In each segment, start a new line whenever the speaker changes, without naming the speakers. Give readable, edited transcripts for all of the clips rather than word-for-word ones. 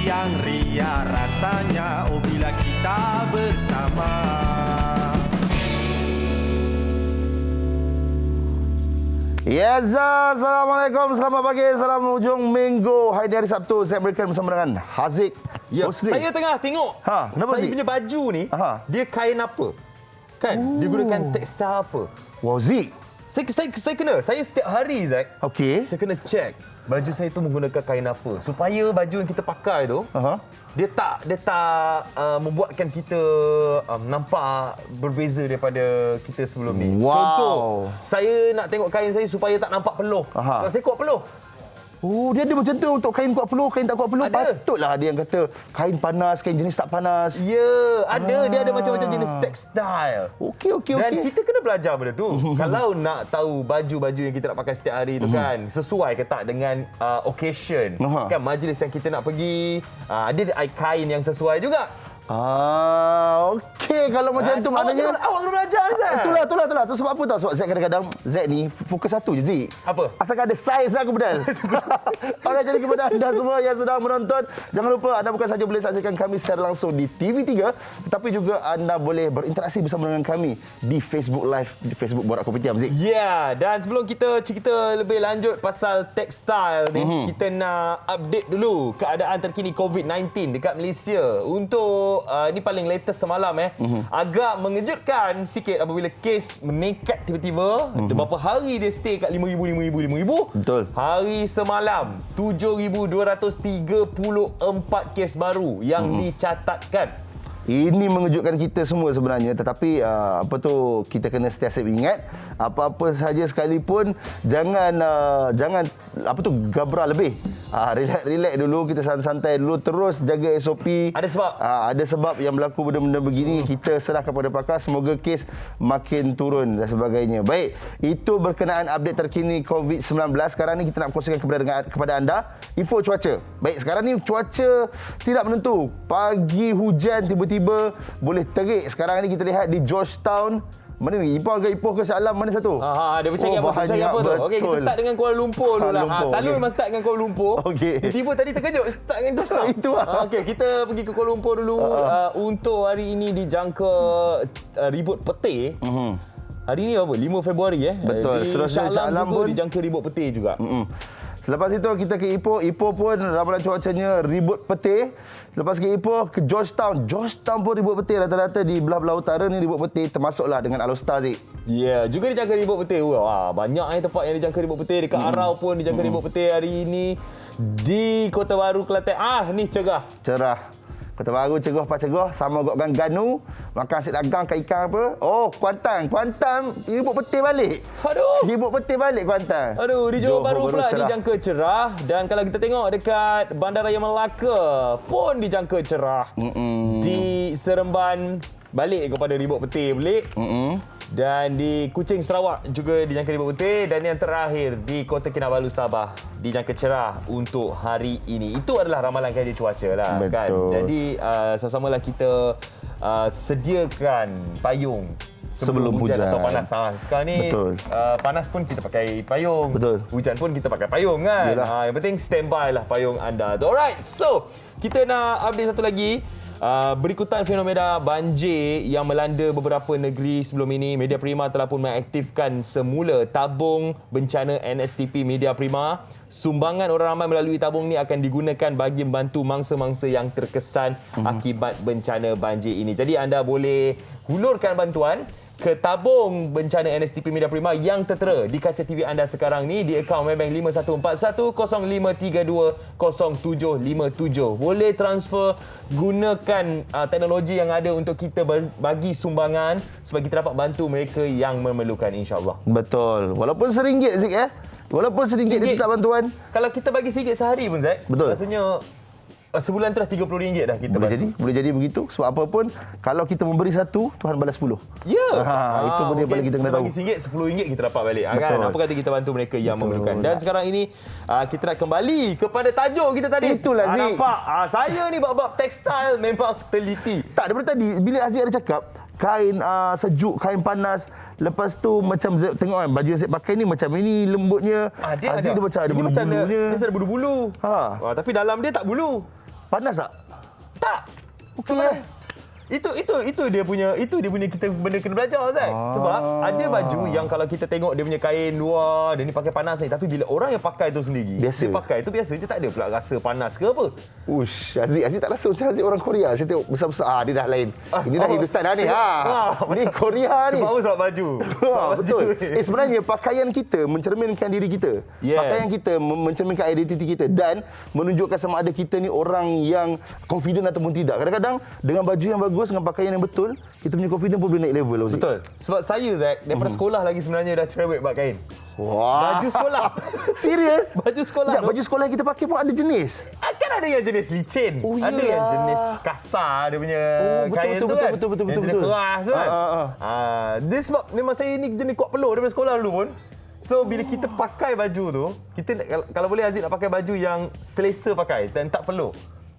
yang ria rasanya bila kita bersama.
Yes, Assalamualaikum, selamat pagi, selamat hujung minggu. Hari ni hari Sabtu, saya berikan bersama dengan Haziq.
Ya, saya tengah tengok.
Kenapa
saya
Zik?
punya baju ni, dia kain apa? Kan? Dia gunakan tekstil apa?
Wow, Zik.
Saya kena, saya setiap hari, Zack,
Okey.
saya kena check baju saya tu menggunakan kain apa. Supaya baju yang kita pakai tu, dia tak membuatkan kita nampak berbeza daripada kita sebelum ni.
Wow.
Contoh, saya nak tengok kain saya supaya tak nampak peluh. Sebab saya kuat peluh.
Oh, dia ada macam tu untuk kain kuat peluh, kain tak kuat peluh.
Ada.
Patutlah ada yang kata kain panas, kain jenis tak panas.
Ya, ada. Dia ada macam-macam jenis tekstil.
Okey.
Dan kita kena belajar benda tu. Kalau nak tahu baju-baju yang kita nak pakai setiap hari tu kan, sesuai ke tak dengan occasion. Kan majlis yang kita nak pergi, ada kain yang sesuai juga.
Okey, kalau macam tu maknanya
Awak kena belajar ni, Zak.
Itulah. Tu sebab apa tahu? Sebab Zack kadang-kadang Zack ni fokus satu je, Zik.
Apa?
Asalkan ada saiz aku pedal. Alright, jadi kepada anda semua yang sedang menonton, jangan lupa anda bukan saja boleh saksikan kami secara langsung di TV3, tetapi juga anda boleh berinteraksi bersama dengan kami di Facebook Live, di Facebook Borak Kopitiam, Zik.
Ya, dan sebelum kita cerita lebih lanjut pasal tekstil ni, kita nak update dulu keadaan terkini COVID-19 dekat Malaysia. Untuk ni paling latest semalam agak mengejutkan sikit apabila kes meningkat tiba-tiba. Beberapa hari dia stay kat 5,000.
Betul.
Hari semalam 7,234 kes baru yang dicatatkan.
Ini mengejutkan kita semua sebenarnya, tetapi kita kena sentiasa ingat apa-apa sahaja sekalipun jangan gabra lebih. Relax dulu, kita santai dulu, terus jaga SOP.
Ada sebab.
Ada sebab yang berlaku benda-benda begini, kita serahkan kepada pakar, semoga kes makin turun dan sebagainya. Baik, itu berkenaan update terkini COVID-19. Sekarang ni kita nak kongsikan kepada anda info cuaca. Baik, sekarang ni cuaca tidak menentu. Pagi hujan, tiba-tiba boleh terik. Sekarang ni kita lihat di Georgetown. Mana ni? Ipoh ke Shah Alam? Mana satu?
Dia bercakap apa tu? Okey, kita start dengan Kuala Lumpur dulu lah. Selalu memang start dengan Kuala Lumpur.
Okey.
Tiba-tiba tadi terkejut start dengan Georgetown.
Itu lah.
Okey, kita pergi ke Kuala Lumpur dulu. Untuk hari ini dijangka ribut petir. Hari ni apa? 5 Februari
Betul.
Di
Seterusnya
Shah Alam
pun
juga dijangka ribut petir juga.
Selepas itu kita ke Ipoh. Ipoh pun ramalan cuacanya ribut petir. Lepas ke Ipoh, ke Georgetown. Georgetown pun ribut petir. Rata-rata di belah-belah utara ni ribut petir, termasuklah dengan Alostar, Zik.
Ya, juga dijangka ribut petir. Banyak tempat yang dijangka ribut petir. Dekat Arau pun dijangka ribut petir hari ini. Di Kota Baru, Kelantan. Ni cerah. Kota Baru cerah sama dengan Ganu, makan nasi dagang kat ikan apa. Kuantan ribut petir balik. Ribut petir balik Kuantan. Di Johor Bahru pula
cerah.
dijangka cerah. Dan kalau kita tengok dekat Bandaraya Melaka pun dijangka cerah. Di Seremban balik kepada ribut petir balik. Dan di Kuching, Sarawak juga dijangka ribut petir. Dan yang terakhir di Kota Kinabalu, Sabah dijangka cerah untuk hari ini. Itu adalah ramalan kajian cuaca lah.
Betul.
Kan? Jadi sama-samalah kita sediakan payung sebelum hujan atau panas. Sekarang ni panas pun kita pakai payung.
Betul.
Hujan pun kita pakai payung kan. Yang penting standby lah payung anda. Alright, so kita nak update satu lagi. Berikutan fenomena banjir yang melanda beberapa negeri sebelum ini, Media Prima telah pun mengaktifkan semula tabung bencana NSTP Media Prima. Sumbangan orang ramai melalui tabung ni akan digunakan bagi membantu mangsa-mangsa yang terkesan akibat bencana banjir ini. Jadi anda boleh hulurkan bantuan ke tabung bencana NSTP Media Prima yang tertera di kaca TV anda sekarang ni di akaun Maybank 514105320757. Boleh transfer, gunakan teknologi yang ada untuk kita bagi sumbangan supaya kita dapat bantu mereka yang memerlukan, insya-Allah.
Betul. Walaupun RM1, Zik, Walaupun RM1 dia tak bantuan.
Kalau kita bagi RM1 sehari pun, Zack,
betul,
rasanya sebulan tu dah RM30 dah kita
boleh jadi begitu. Sebab apa pun, kalau kita memberi satu, Tuhan balas 10.
Ya.
Itu pun dia paling kita kena tahu.
Bagi RM1, RM10 kita dapat balik. Kan? Apa kata kita bantu mereka yang memerlukan. Dan sekarang ini kita nak kembali kepada tajuk kita tadi.
Itulah, Zik.
Nampak? Saya ni bab-bab tekstil memang teliti.
Tak, daripada tadi bila Aziz ada cakap kain sejuk, kain panas, lepas tu macam Zek tengok kan baju yang saya pakai ni macam ini lembutnya. Aziz dia macam ada bulu-bulunya.
Dia ada bulu-bulu. Tapi dalam dia tak bulu.
Panas tak?
Tak.
Okey.
Panas. Itu dia punya kita benda kena belajar Zak. Sebab ada baju yang kalau kita tengok dia punya kain luar, dia ni pakai panas ni, tapi bila orang yang pakai tu sendiri,
biasa.
dia pakai tu biasa je, tak ada pula rasa panas ke apa.
Ush, Aziz tak rasa macam Aziz orang Korea. Saya tengok besar-besar, dia dah lain. Ini dah Hindustan dah ni. Ni Korea ni.
Sebab baju.
Betul. Sebenarnya pakaian kita mencerminkan diri kita.
Yes.
Pakaian kita mencerminkan identiti kita dan menunjukkan sama ada kita ni orang yang confident ataupun tidak. Kadang-kadang dengan baju yang bagus, dengan pakaian yang betul, kita punya confidence pun boleh naik level. Aziz.
Betul. Sebab saya Zak daripada sekolah lagi sebenarnya dah cerewet buat kain.
Wah.
Baju sekolah.
Serius?
Baju sekolah
Ya,
tu.
baju sekolah yang kita pakai pun ada jenis.
Kan ada yang jenis licin.
Oh,
ada yang
iyalah.
jenis kasar dia punya
betul,
kain
betul,
tu kan.
betul.
Yang jenis keras tu kan. Dia sebab memang saya ni jenis kuat peluh daripada sekolah dulu pun. So bila kita pakai baju tu, kita kalau boleh Aziz nak pakai baju yang selesa pakai dan tak peluh.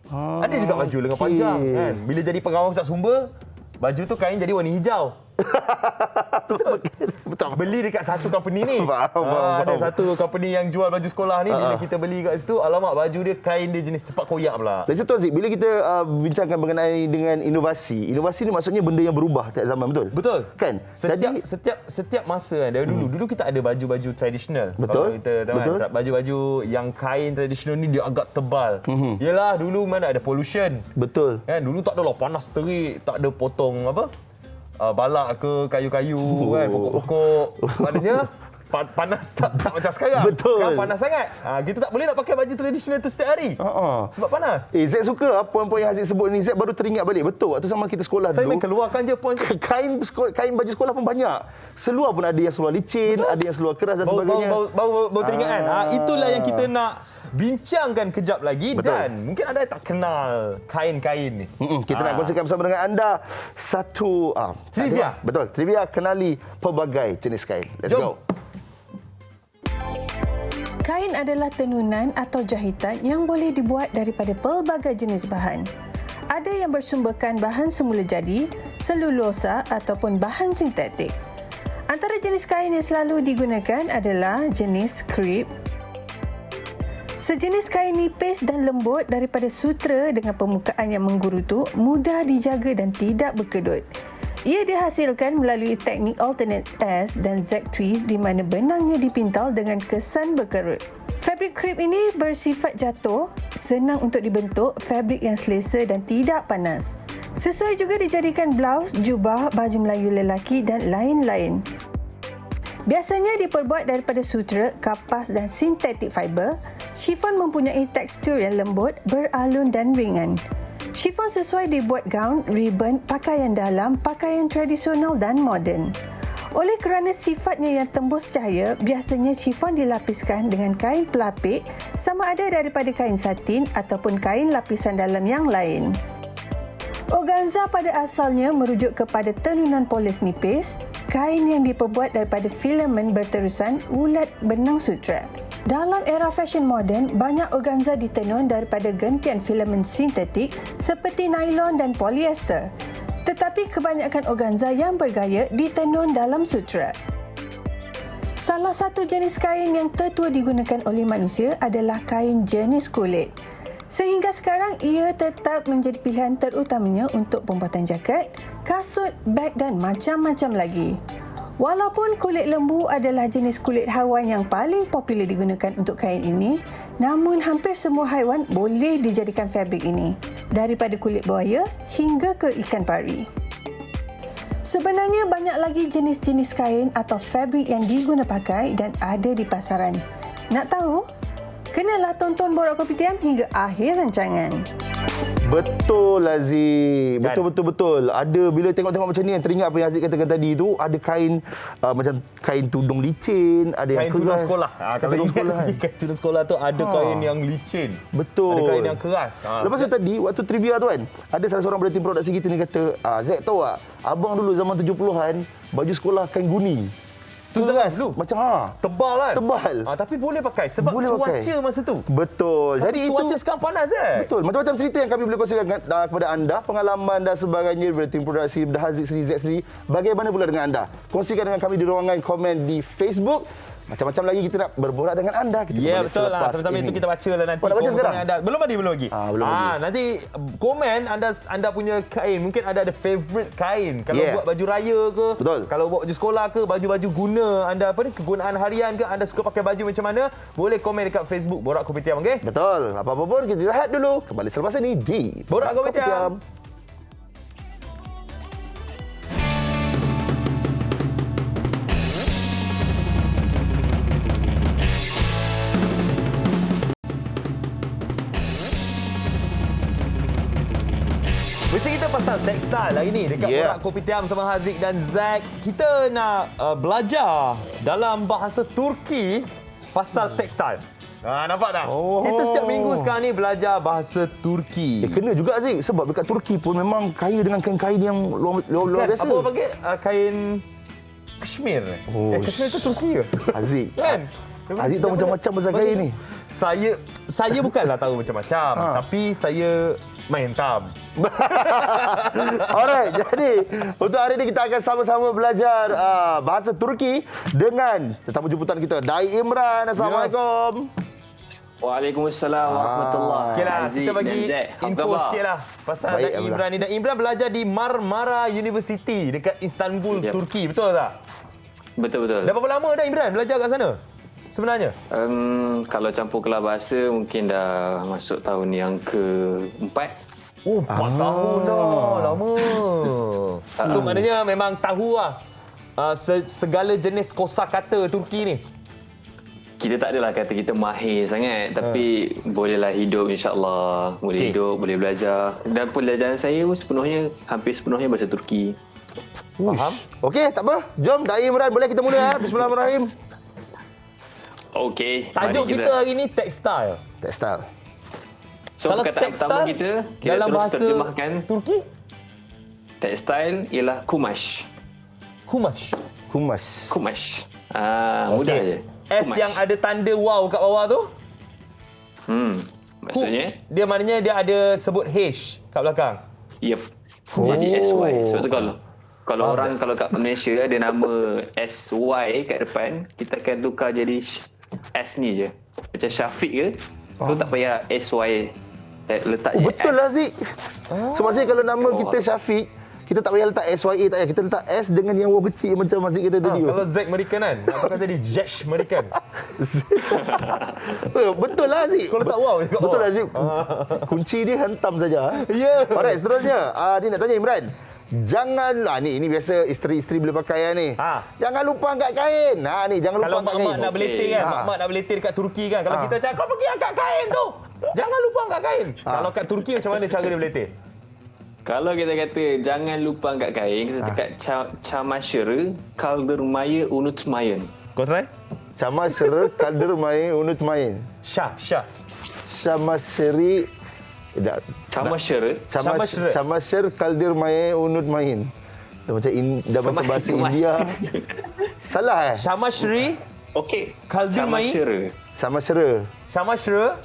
Ada juga baju lengan panjang kan. Bila jadi pengawal pusat sumber, baju tu kain jadi warna hijau.
Betul.
Beli dekat satu company ni.
Faham.
Ada satu company yang jual baju sekolah ni. Bila kita beli kat situ, alamak baju dia kain dia jenis cepat koyak pula.
Dari situ Aziz, bila kita bincangkan mengenai dengan inovasi ni maksudnya benda yang berubah tiap zaman, betul?
Betul.
Kan?
Setiap masa kan. Dari dulu kita ada baju-baju tradisional.
Betul.
Kalau kita tahu
Betul.
kan, baju-baju yang kain tradisional ni dia agak tebal. Yelah dulu mana ada pollution.
Betul.
Kan dulu tak adalah panas terik, tak ada potong apa? Balak ke kayu-kayu kan, pokok-pokok. Maknanya panas tak macam sekarang.
Betul.
Sekarang panas sangat. Kita tak boleh nak pakai baju tradisional tu setiap hari. Sebab panas.
Z suka poin-poin yang Aziz sebut ni. Z baru teringat balik. Betul, waktu sama kita sekolah
Saya
dulu.
main keluarkan je poin tu.
Kain baju sekolah pun banyak. Seluar pun ada yang seluar licin, ada yang seluar keras dan sebagainya.
Baru teringat kan. Itulah yang kita nak bincangkan kejap lagi. Betul. Dan mungkin anda tak kenal kain-kain ni.
Kita nak kongsikan bersama dengan anda satu
trivia.
Betul, trivia kenali pelbagai jenis kain. Let's
Jom.
go.
Kain adalah tenunan atau jahitan yang boleh dibuat daripada pelbagai jenis bahan. Ada yang bersumberkan bahan semula jadi, selulosa ataupun bahan sintetik. Antara jenis kain yang selalu digunakan adalah jenis krip. Sejenis kain nipis dan lembut daripada sutera dengan permukaan yang menggerutu, mudah dijaga dan tidak berkedut. Ia dihasilkan melalui teknik alternate S dan Z twist di mana benangnya dipintal dengan kesan berkerut. Fabrik krip ini bersifat jatuh, senang untuk dibentuk, fabrik yang selesa dan tidak panas. Sesuai juga dijadikan blus, jubah, baju Melayu lelaki dan lain-lain. Biasanya diperbuat daripada sutera, kapas dan sintetik fiber. Chiffon mempunyai tekstur yang lembut, beralun dan ringan. Chiffon sesuai dibuat gaun, ribbon, pakaian dalam, pakaian tradisional dan moden. Oleh kerana sifatnya yang tembus cahaya, biasanya chiffon dilapiskan dengan kain pelapik sama ada daripada kain satin ataupun kain lapisan dalam yang lain. Organza pada asalnya merujuk kepada tenunan polis nipis, kain yang diperbuat daripada filamen berterusan ulat benang sutra. Dalam era fashion moden, banyak organza ditenun daripada gentian filamen sintetik seperti nylon dan polyester. Tetapi kebanyakan organza yang bergaya ditenun dalam sutra. Salah satu jenis kain yang tertua digunakan oleh manusia adalah kain jenis kulit. Sehingga sekarang ia tetap menjadi pilihan terutamanya untuk pembuatan jaket, kasut, beg dan macam-macam lagi. Walaupun kulit lembu adalah jenis kulit haiwan yang paling popular digunakan untuk kain ini, namun hampir semua haiwan boleh dijadikan fabrik ini, daripada kulit buaya hingga ke ikan pari. Sebenarnya banyak lagi jenis-jenis kain atau fabrik yang diguna pakai dan ada di pasaran. Nak tahu? Kenalah tonton Borak Kopitiam hingga akhir rancangan.
Betul Aziz.
Kan?
Betul. Ada bila tengok-tengok macam ni yang teringat apa yang Aziz katakan tadi tu, ada kain macam kain tudung licin, ada yang
Kain tudung
keras.
sekolah. Kalau
tudung
ingat
sekolah.
lagi kain tudung sekolah tu ada kain yang licin.
Betul.
Ada kain yang keras.
Lepas tu tadi waktu trivia tu kan, ada salah seorang daripada tim produksi kita ni kata, Zack tahu tak, abang dulu zaman 70-an baju sekolah kain guni. Tu
zaman
keras.
dulu?
Macam
Tebal kan?
Tebal.
Tapi boleh pakai sebab
Boleh
cuaca
pakai.
masa tu.
Betul.
Tapi
Jadi
cuaca
itu
sekarang panas
betul. Macam-macam cerita yang kami boleh kongsikan kepada anda, pengalaman dan sebagainya daripada tim produksi daripada Haziq sendiri, Zack sendiri. Bagaimana pula dengan anda? Kongsikan dengan kami di ruangan komen di Facebook. Macam-macam lagi kita nak berborak dengan anda. Kita
Ya,
kembali
betul lah.
selepas
Sambil itu
ini.
kita baca lah nanti.
Oh, nak baca
komen
sekarang?
Anda. Belum lagi.
Belum lagi.
Nanti komen anda punya kain. Mungkin ada favourite kain. Kalau
Yeah.
buat baju raya ke.
Betul.
Kalau buat baju sekolah ke. Baju-baju guna anda kegunaan harian ke. Anda suka pakai baju macam mana. Boleh komen dekat Facebook Borak Kopitiam, okey?
Betul. Apa-apa pun kita rehat dulu. Kembali selepas ini di
Borak Kopitiam. Bercerita pasal tekstil hari ni dekat Borak Kopitiam sama Haziq dan Zack. Kita nak belajar dalam bahasa Turki pasal tekstil. Nampak tak? Kita setiap minggu sekarang ni belajar bahasa Turki.
Kena juga Aziz. Sebab dekat Turki pun memang kaya dengan kain-kain yang luar biasa.
Apa panggil kain Kashmir? Kashmir tu Turki ke?
Aziz.
Kan?
Aziz tahu macam-macam pasal kain ni.
Saya bukanlah tahu macam-macam, tapi saya main tam.
Alright, jadi untuk hari ini kita akan sama-sama belajar bahasa Turki dengan tetamu jemputan kita, Dai Imran. Assalamualaikum.
Waalaikumsalam warahmatullahi.
Okeylah,
Haziq
kita bagi
dan Zack. Apa
info
khabar?
sikitlah pasal
Baik,
Dai Imran ni. Dai Imran belajar di Marmara University dekat Istanbul,
Yep.
Turki. Betul tak?
Betul-betul.
Dah berapa lama Dai Imran belajar kat sana? Sebenarnya?
Kalau campur kelas bahasa mungkin dah masuk tahun yang ke-4.
Oh, 4 tahun dah. Lama. So, maknanya memang tahu lah segala jenis kosakata Turki ni.
Kita tak adalah kata kita mahir sangat, tapi bolehlah hidup insya-Allah. Boleh hidup, boleh belajar. Dan pelajaran saya pun hampir sepenuhnya bahasa Turki.
Faham?
Okey, tak apa. Jom Dai Imran, boleh kita mula. Bismillahirrahmanirrahim.
Okey.
Tajuk
mari
kita hari ni tekstil.
Tekstil.
So
Kalau
perkataan pertama
tekstil
kita
dalam
terus
bahasa
terjemahkan.
Turki,
Tekstil ialah kumash.
kumash.
Kumash.
Mudah je.
S
Kumash.
yang ada tanda wow kat bawah tu,
Maksudnya?
dia maknanya dia ada sebut H kat belakang.
Yep. Jadi SY. Sebab tu kalau orang kalau kat Malaysia ada nama SY kat depan, kita akan tukar jadi S ni je. Macam Syafiq ke, tu tak payah SY letak je
Betul
S.
lah Aziz. So maksudnya kalau nama kita Syafiq, kita tak payah letak SYA, tak payah. Kita letak S dengan yang wow kecil macam Aziz kita tadi.
Kalau Zack American kan, nak tukar jadi Jesh American.
Betul lah Aziz.
Kalau tak wow je kat
Betul
bawah.
lah Aziz. Kunci dia hantam saja.
Ya.
Alright, seterusnya. Ni nak tanya Imran. Janganlah ni biasa isteri-isteri boleh pakai ni. Jangan lupa angkat kain. Ni jangan lupa
Kalau
angkat kain.
mak-mak nak berletir kan, mak-mak nak berletir dekat Turki kan. Kalau kita cakap, kau pergi angkat kain tu. Jangan lupa angkat kain. Kalau kat Turki macam mana cara dia berletir?
Kalau kita kata jangan lupa angkat kain, kita cakap çamaşırı kaldırmayı unutmayın.
Kau try?
Çamaşırı kaldırmayı unutmayın.
Syah.
Çamaşırı
Çamaşırı
Çamaşır kaldırmayı unutmayın. Dah macam bahasa India. Salah
Syamashri
Okey.
Kaldırmayı.
Çamaşırı
Çamaşırı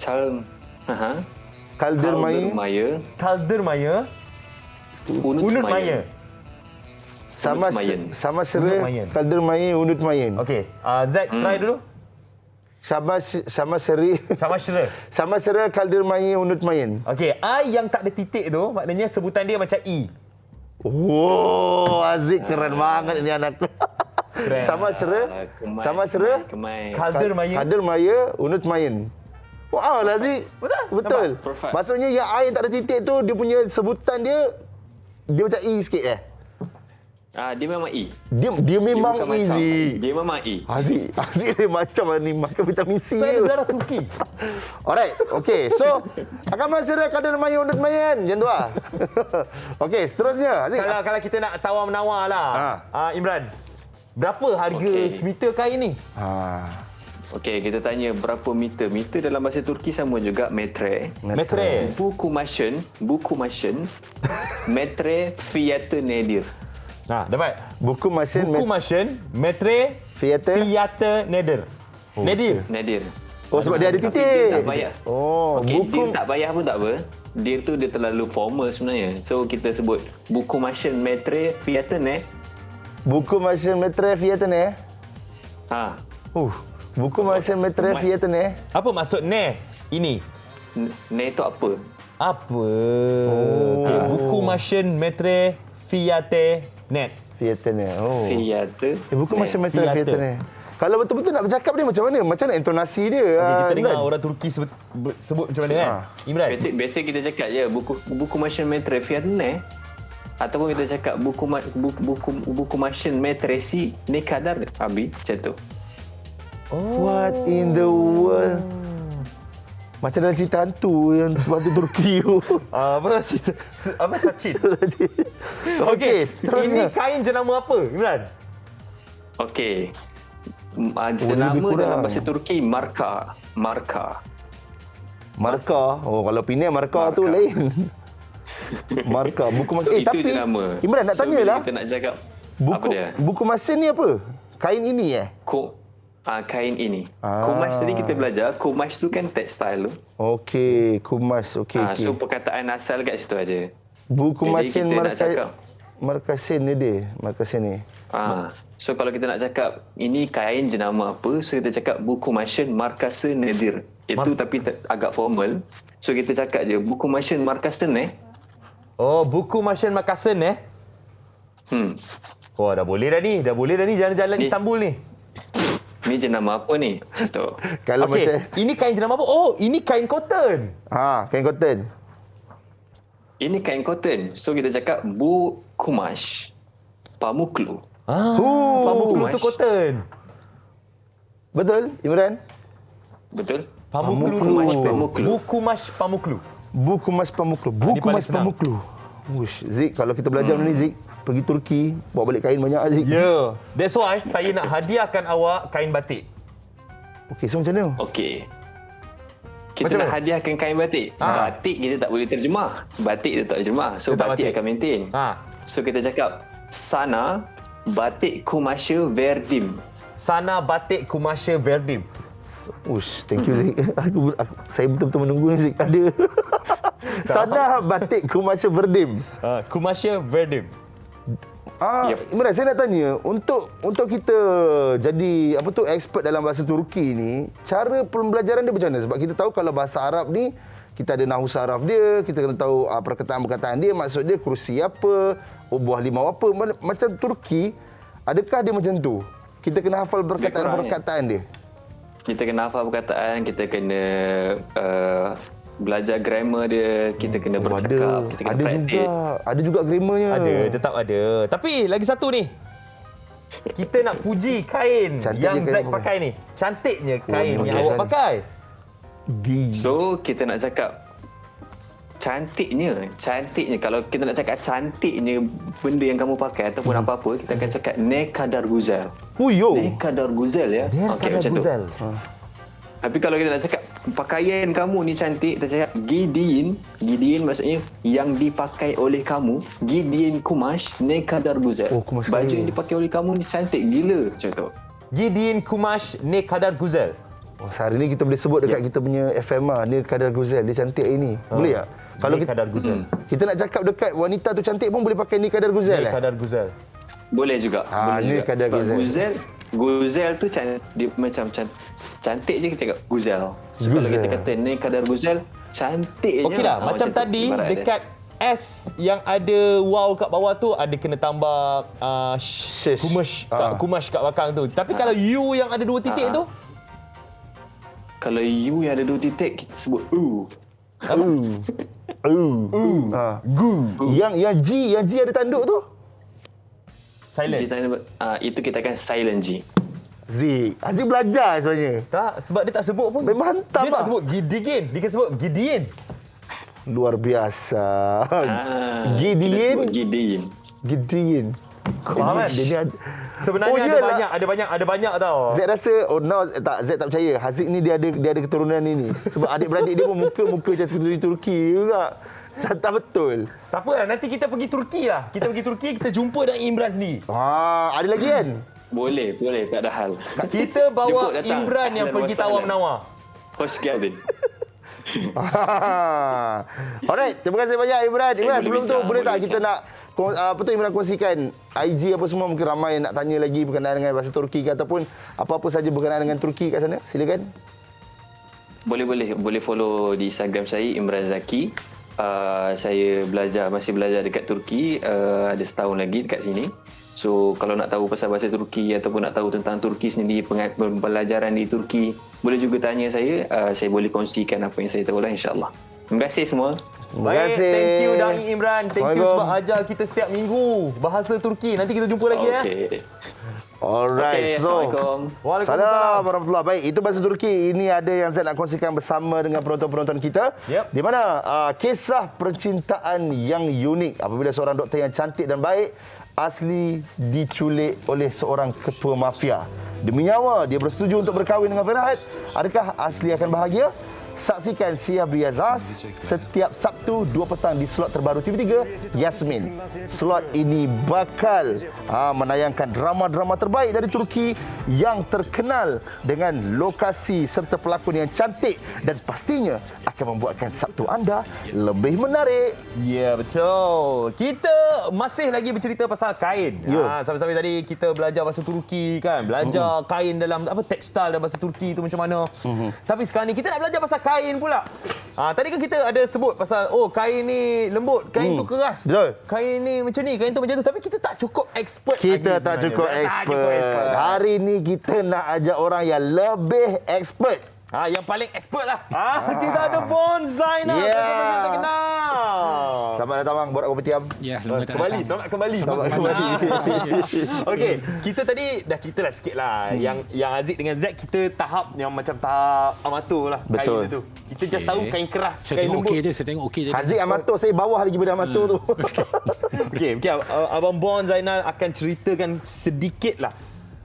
kaldırmayı
Kaldırmayı unutmayın.
Çamaşırı
Unutmayın.
kaldırmayı unutmayın.
Okey, Zack try dulu.
Çamaşırı Çamaşırı kaldırmayı unutmayın.
Okey, I yang tak ada titik tu maknanya sebutan dia macam E.
Wow, Aziz keren banget ini anak.
Keren.
Çamaşırı kaldırmayı unutmayın. Wow, Aziz. Betul.
Perfect.
Maksudnya yang I yang tak ada titik tu dia punya sebutan dia macam E sikit
Dia memang E.
Dia memang
bukan macam.
easy.
Dia memang E.
Aziz dia macam ni makan vitamin C.
Saya
je.
negara Turki.
Alright, okay. So, akan masyarakat kadar mayu unut mayan. Macam tu lah. Okay, seterusnya. Aziz.
Kalau kita nak tawar-menawar lah. Imran, berapa harga semeter kain ni?
Okey, kita tanya berapa meter. Meter dalam bahasa Turki sama juga metre.
Metre.
Buku maşın, metre fiyatı nedir?
Dapat.
Buku masin
Buku masin, metre,
Fiyatı?
nedir. Nedir.
Nedir.
Oh, sebab dia ada
Tapi
titik.
Dir tak payah.
Oh,
Okey,
buku
dir tak payah pun tak apa. Dir tu dia terlalu formal sebenarnya. So kita sebut buku maşın metre fiyatı ne?
buku masin metre fiyatı ne? Buku Malaysian Metre Fiatene.
Apa maksud ne? Ini.
Ne itu apa?
Apa? Okay. Buku Malaysian Metre Fiate Net.
Fiatene. Oh.
Fiat.
Buku Malaysian Metre
Fiat.
Fiatene. Kalau betul-betul nak bercakap dia macam mana? Macam mana intonasi dia?
Okay, kita dengar
Imran?
orang Turki sebut macam mana kan? Imran.
Basic kita cakap je buku Malaysian Metre Fiat ne. Ataupun kita cakap buku Malaysian Metre si ne kadar abi macam tu.
What in the world? Macam dalam cerita hantu yang hantu Turki tu.
Apa cerita? Apa Sachin?
Okey,
Ini kain jenama apa, Imran?
Okey.
lebih
Nama
kurang.
dalam bahasa Turki marka.
Marka. Oh, kalau Penang marka tu lain. Marka. Buku Malaysian.
Itu
Tapi
je nama.
Imran nak tanyalah.
Kita nak cakap apa dia?
Buku Malaysian ni apa? Kain ini
Kain ini. Kumas tadi kita belajar. Kumas tu kan textile tu.
Okey, kumas. Okey.
So perkataan asal kat situ aja.
Buku
Jadi
Malaysian
kita nak cakap.
Markasen ni dia. Markasen ni.
So kalau kita nak cakap ini kain jenama apa, so kita cakap buku Malaysian Markase Nadir. Itu tapi agak formal. So kita cakap je buku Malaysian Markase
Oh, buku Malaysian Makassar Oh, dah boleh dah ni. Jalan-jalan
Ni.
Istanbul ni.
Ni jenama apa ni? Macam tu.
Kalau
Okey,
macam
ini kain jenama apa? Oh, ini kain cotton.
kain cotton.
Ini kain cotton. So kita cakap bu kumash pamuklu.
Pamuklu tu cotton.
Betul, Imran?
Betul?
Pamuklu tu
Kumash
cotton.
pamuklu.
Buku Mash Pamuklu.
Buku Mas Pamuklu. Buku
paling
Mas
senang.
Pamuklu. Ush, Zik, kalau kita belajar ni Zik, pergi Turki, bawa balik kain banyak Zik.
Yeah. That's why saya nak hadiahkan awak kain batik.
Okey, so macam mana?
Okey. Kita
Macam
nak
mana?
hadiahkan kain batik. Batik kita tak boleh terjemah. Batik kita tak terjemah. So
Dia tak
batik
batik.
akan maintain. So kita cakap sana batik kumasha verdim.
Sana batik Kumasha Verdim.
Ush, thank you Zik. Saya betul-betul menunggu ni Zik. Ada. Sana batik Kumasha Verdim.
Kumasha Verdim.
Imran, saya nak tanya, untuk kita jadi expert dalam bahasa Turki ni, cara pembelajaran dia macam mana? Sebab kita tahu kalau bahasa Arab ni kita ada nahwu saraf dia, kita kena tahu perkataan-perkataan dia, maksud dia kerusi apa, buah limau apa. Macam Turki, adakah dia macam tu? Kita kena hafal perkataan-perkataan dia.
Kita kena hafal perkataan, kita kena belajar grammar dia, kita kena bercakap, kita kena praktik.
Ada juga grammarnya.
Ada, tetap ada. Tapi lagi satu ni. Kita nak puji kain
Cantik
yang
je kain
Zack
awak
pakai ni. Cantiknya kain
okey,
yang awak
Zan.
pakai.
So kita nak cakap cantiknya. Kalau kita nak cakap cantiknya benda yang kamu pakai ataupun apa-apa, kita akan cakap ne kadar guzel.
Yo.
Ne kadar guzel ya. Okey, macam tu.
Guzel.
Tapi kalau kita nak cakap pakaian kamu ni cantik, kita cakap gidiin maksudnya yang dipakai oleh kamu, gidiin kumash ne kadar guzel.
Oh, kumash
baju
kain.
yang dipakai oleh kamu ni cantik gila macam tu.
Gideon Kumash Ne Kadar Guzel.
Sehari ni kita boleh sebut dekat kita punya FM ni kadar guzel, dia cantik hari ni. Boleh tak? Kalau
Ne
kita,
Kadar Guzel.
kita nak cakap dekat wanita tu cantik pun boleh pakai ni kadar guzel.
Ne Kadar Guzel.
Boleh juga. Boleh
ni
juga.
kadar
Sebab
guzel.
Guzel tu dia macam cantik je kita cakap guzel. So, kalau
Guzel.
kita kata ni kadar guzel, cantik je.
Okey dah, macam
tu
tadi
ibarat dia.
dekat S yang ada wow kat bawah tu ada kena tambah
Shish.
kumash kat belakang tu. Tapi kalau U yang ada 2 titik tu,
Kalau U yang ada 2 titik, kita sebut U.
Yang G ada tanduk tu?
silent.
Itu kita akan silent G.
Z. Aziz belajar sebenarnya.
Tak, sebab dia tak sebut pun.
Memang hantam
Dia tak
lah.
sebut Gideon, dia sebut Gideon.
Luar biasa.
Kita
Gideon.
sebut Gideon.
Gideon.
Faham kan?
Dia ni ada.
Sebenarnya
yelah.
ada banyak tau.
Z rasa Z tak percaya. Haziq ni dia ada keturunan ni. Sebab adik-beradik dia pun muka macam Turki juga. Tak betul.
Tak apa lah, nanti kita pergi Turki lah. Kita pergi Turki, kita jumpa dengan Imran sendiri.
Ada lagi kan?
Boleh, tak ada hal.
Kita bawa
Jemput datang.
Imran yang
Ahlan
pergi
wa
Tawar
sahlan.
Menawar.
Hoş geldin.
Alright, terima kasih banyak Imran. Imran, sebelum tu boleh tak kita nak Imran kongsikan IG apa semua, mungkin ramai nak tanya lagi berkenaan dengan bahasa Turki ke ataupun apa-apa saja berkenaan dengan Turki kat sana. Silakan.
Boleh follow di Instagram saya Imran Zaki. Saya masih belajar dekat Turki, ada setahun lagi dekat sini. So kalau nak tahu pasal bahasa Turki ataupun nak tahu tentang Turki sendiri, pembelajaran di Turki, boleh juga tanya saya. Saya boleh kongsikan apa yang saya tahu lah, insya-Allah. Terima kasih semua.
Baik, thank you Dai Imran. Thank you sebab ajar kita setiap minggu bahasa Turki. Nanti kita jumpa lagi ya.
Alright,
Assalamualaikum.
Waalaikumsalam warahmatullahi. Baik, itu bahasa Turki. Ini ada yang saya nak kongsikan bersama dengan penonton-penonton kita. Di mana kisah percintaan yang unik apabila seorang doktor yang cantik dan baik asli diculik oleh seorang ketua mafia. Demi nyawa, dia bersetuju untuk berkahwin dengan Firahat. Adakah asli akan bahagia? Saksikan Sia Biazas setiap Sabtu 2 petang di slot terbaru TV3 Yasmin. Slot ini bakal menayangkan drama-drama terbaik dari Turki yang terkenal dengan lokasi serta pelakon yang cantik dan pastinya akan membuatkan Sabtu anda lebih menarik.
Ya, betul. Kita masih lagi bercerita pasal kain. Sampai-sampai tadi kita belajar bahasa Turki kan, belajar kain dalam tekstil dalam bahasa Turki itu macam mana. Tapi sekarang ni kita nak belajar pasal kain pula. Tadi kan kita ada sebut pasal kain ni lembut, kain tu keras.
Betul.
Kain ni macam ni, kain tu macam tu, tapi kita tak cukup expert
Kita
lagi
tak
sebenarnya.
cukup expert. Hari ni kita nak ajak orang yang lebih expert.
Yang paling expert lah. Kita ada Bonsai nak. Kita kenal.
Selamat datang bang, buat kopitiam.
Ya, lama tak
Kembali,
datang.
selamat kembali. Okey, kita tadi dah ceritalah sikit lah. Yang Aziz dengan Zack, kita tahap yang macam tahap amatur lah.
Betul.
Kain tu. Kita just tahu kain keras,
Saya
kain
tengok
lembut.
okey je, saya tengok okey je.
Haziq amatur, saya bawah lagi pada amatur tu.
Okey, Abang Bon Zainal akan ceritakan sedikit lah.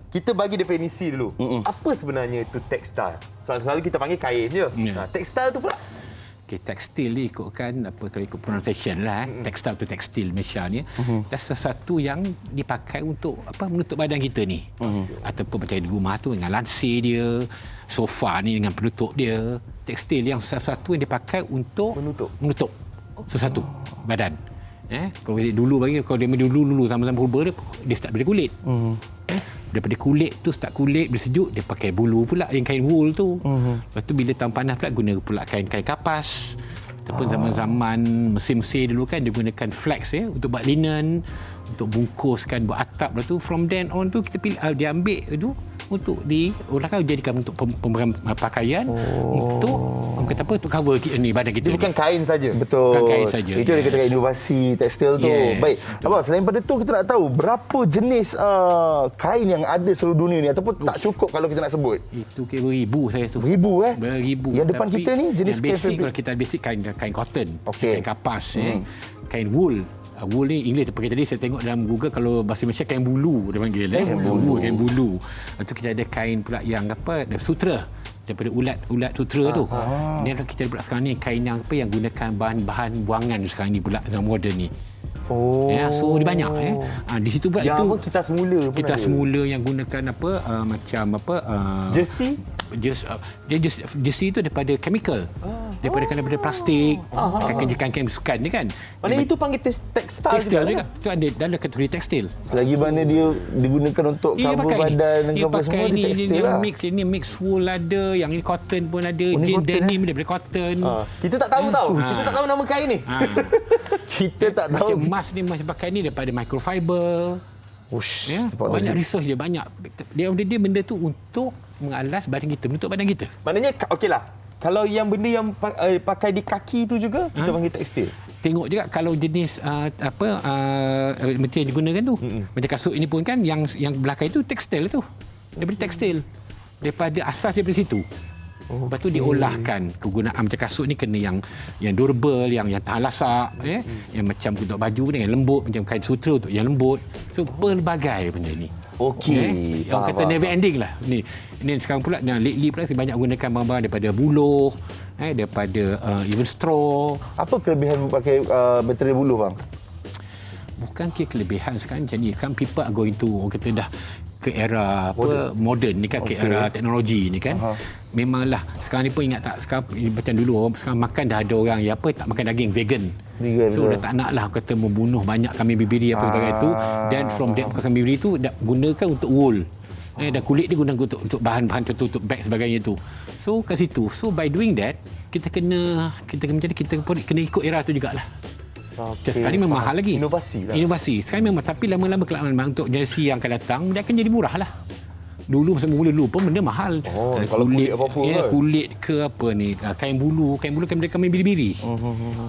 Kita bagi definisi dulu. Apa sebenarnya itu tekstil? Selalu kita panggil kain je. Tekstil tu pula?
Okay, tekstil ni ikutkan kalau ikut pronunciation lah. Tekstil tu tekstil Malaysia ni. Dan sesuatu yang dipakai untuk menutup badan kita ni. Ataupun macam di rumah tu dengan lansir dia, sofa ni dengan penutup dia. Tekstil yang sesuatu yang dipakai untuk menutup sesuatu badan. Kalau dulu dulu zaman-zaman purba dia start dari kulit. Daripada kulit tu start kulit bila sejuk dia pakai bulu pula yang kain wool tu. Lepas tu bila tahun panas pula guna pula kain-kain kapas. Ataupun zaman-zaman mesin-mesin dulu kan dia gunakan flax untuk buat linen, untuk bungkuskan buat atap. Lepas tu from then on tu kita pilih dia ambil tu untuk diolahkan jadikan untuk pemberian pakaian untuk untuk cover ni badan kita.
Dia bukan kain saja.
Betul.
Bukan kain saja.
Itu yang dikatakan inovasi tekstil tu.
Yes,
Baik.
betul.
Abang, selain pada tu kita nak tahu berapa jenis kain yang ada seluruh dunia ni ataupun tak cukup kalau kita nak sebut.
Itu kira beribu saya tu.
Beribu
Beribu.
Yang depan
Tapi
kita ni jenis
yang basic
kain
kalau kita basic kain cotton,
Okey.
kain kapas, kain wool. Wool ni English pakai tadi saya tengok dalam Google kalau bahasa Malaysia kain bulu dia panggil kain bulu. Lepas tu kita ada kain pula yang sutra daripada ulat sutera tu. Ini adalah kita pula sekarang ni kain yang yang gunakan bahan-bahan buangan sekarang ni pula dalam moden ni. So dia banyak di situ pula
Yang
itu
kita semula pun
kita
ada.
semula yang gunakan macam
Jersey?
Jersey itu daripada chemical. Daripada plastik. Kain sukan ni kan.
Maknanya itu panggil tekstil
Tekstil
juga.
juga. Itu ada dalam kategori tekstil.
Selagi mana dia digunakan untuk cover badan dan cover semua
ni
dia tekstil lah.
ini mix wool ada, yang ini cotton pun ada,
ni
jean
cotton,
denim daripada cotton.
Kita tak tahu Kita tak tahu nama kain ni.
Kita tak tahu.
Macam mask ni macam pakai ni daripada microfiber.
Ush,
Banyak research dia banyak. Dia benda tu untuk mengalas badan kita, menutup badan kita.
Maknanya okeylah. Kalau yang benda yang pakai di kaki tu juga kita panggil tekstil.
Tengok juga kalau jenis material yang digunakan tu. Macam kasut ini pun kan yang belakang itu tekstil tu. Daripada tekstil. Daripada asas daripada situ. Lepas tu diolahkan kegunaan macam kasut ni kena yang durable, yang tahan lasak, yang macam untuk baju ni yang lembut, macam kain sutra untuk yang lembut. So pelbagai benda ni.
Okey.
Yang kata never ending lah. Ni sekarang pula lately pula saya banyak gunakan barang-barang daripada buluh, daripada even straw.
Apa kelebihan pakai material buluh bang?
Bukan kelebihan sekarang macam ni. Kan people are going to orang kata dah ke era apa moden ni kan, ke era teknologi ni kan. Memanglah sekarang ni pun ingat tak, sekarang macam dulu orang sekarang makan dah ada orang yang apa tak makan daging, vegan. So
betul.
dah tak nak lah kata membunuh banyak kambing bibiri apa sebagainya itu, dan from that kambing bibiri tu dah gunakan untuk wool. Dan kulit dia guna untuk bahan-bahan contoh untuk beg sebagainya tu. So kat situ, so by doing that kita kena ikut era tu jugalah. Sekali memang mahal lagi. Inovasi. Sekarang memang, tapi lama-lama kelamaan untuk generasi yang akan datang dia akan jadi murah lah. Dulu masa mula dulu pun benda mahal.
Kalau kulit apa-apa
kulit ke apa ni, kain bulu kan kambing biri-biri.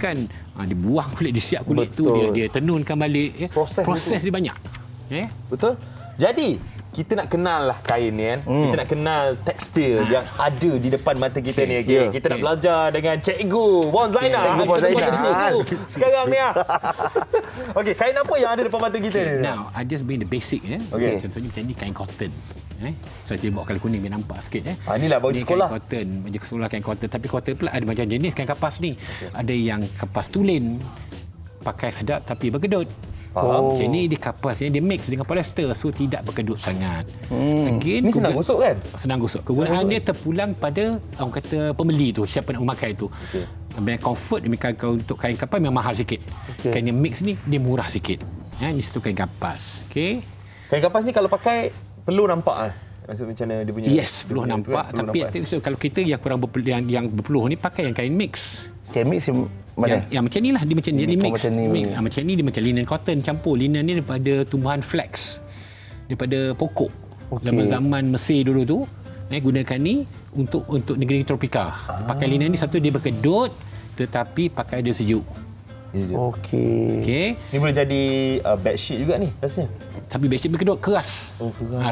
Kan dibuang kulit, disiap kulit tu, dia tenunkan balik. Proses dia banyak.
Betul. Jadi kita nak kenal lah kain ni kan. Kita nak kenal tekstil yang ada di depan mata kita ni. Okay? Kita nak belajar dengan Cikgu Wan Zainal.
Cikgu Wan Zainal.
Cikgu sekarang ni lah. Okey, kain apa yang ada depan mata kita ni?
Now, I just bring the basic. Contohnya macam ni kain cotton. Saya bawa kali kuning biar nampak sikit.
Inilah baju sekolah.
Kain cotton. Baju sekolah kain cotton. Tapi cotton pula ada macam jenis kain kapas ni. Ada yang kapas tulen. Pakai sedap tapi berkedut. Macam ni dia kapas ni, dia mix dengan polyester, so tidak berkedut sangat. Again,
ni senang gosok kan?
Senang gosok. Kegunaan dia terpulang pada orang kata pembeli tu, siapa nak memakai tu. Comfort untuk kain kapas memang mahal sikit. Kain yang mix ni dia murah sikit. Ini satu kain kapas.
Kain kapas ni kalau pakai perlu nampak maksud macam mana dia punya.
Yes, perlu nampak. Tapi kalau kita yang kurang yang berpeluh ni pakai yang kain mix.
Kain mix mana?
Yang macam ni lah, dia macam ni, dia mix. Macam ni dia macam linen cotton campur. Linen ni daripada tumbuhan flax, daripada pokok. Zaman Mesir dulu tu, gunakan ni untuk negeri tropika. Pakai linen ni, satu dia berkedut tetapi pakai dia sejuk. Okey.
Ni boleh jadi bedsheet juga ni rasanya.
Tapi bedsheet berkedut keras.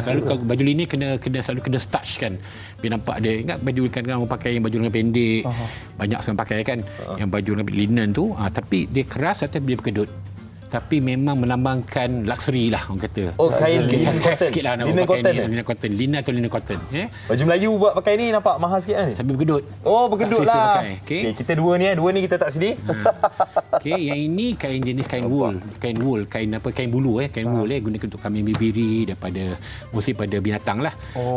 Kalau baju linen selalu kena starch kan. Biar nampak dia. Ingat baju kan orang pakai yang baju lengan pendek. Banyak sekarang pakai kan. Yang baju linen tu, tapi dia keras atau dia berkedut. Tapi memang melambangkan luxury lah orang kata.
Kain linen cotton.
Sikit lah nak pakai ni, linen cotton. Linen atau linen cotton.
Baju Melayu buat pakai ni nampak mahal sikit kan ni?
Tapi berkedut.
Berkedut lah.
Okay,
kita dua ni kita tak sini.
Yang ini kain jenis kain wool. Kain bulu kain wool gunakan untuk kambing bibiri daripada mostly pada binatang lah.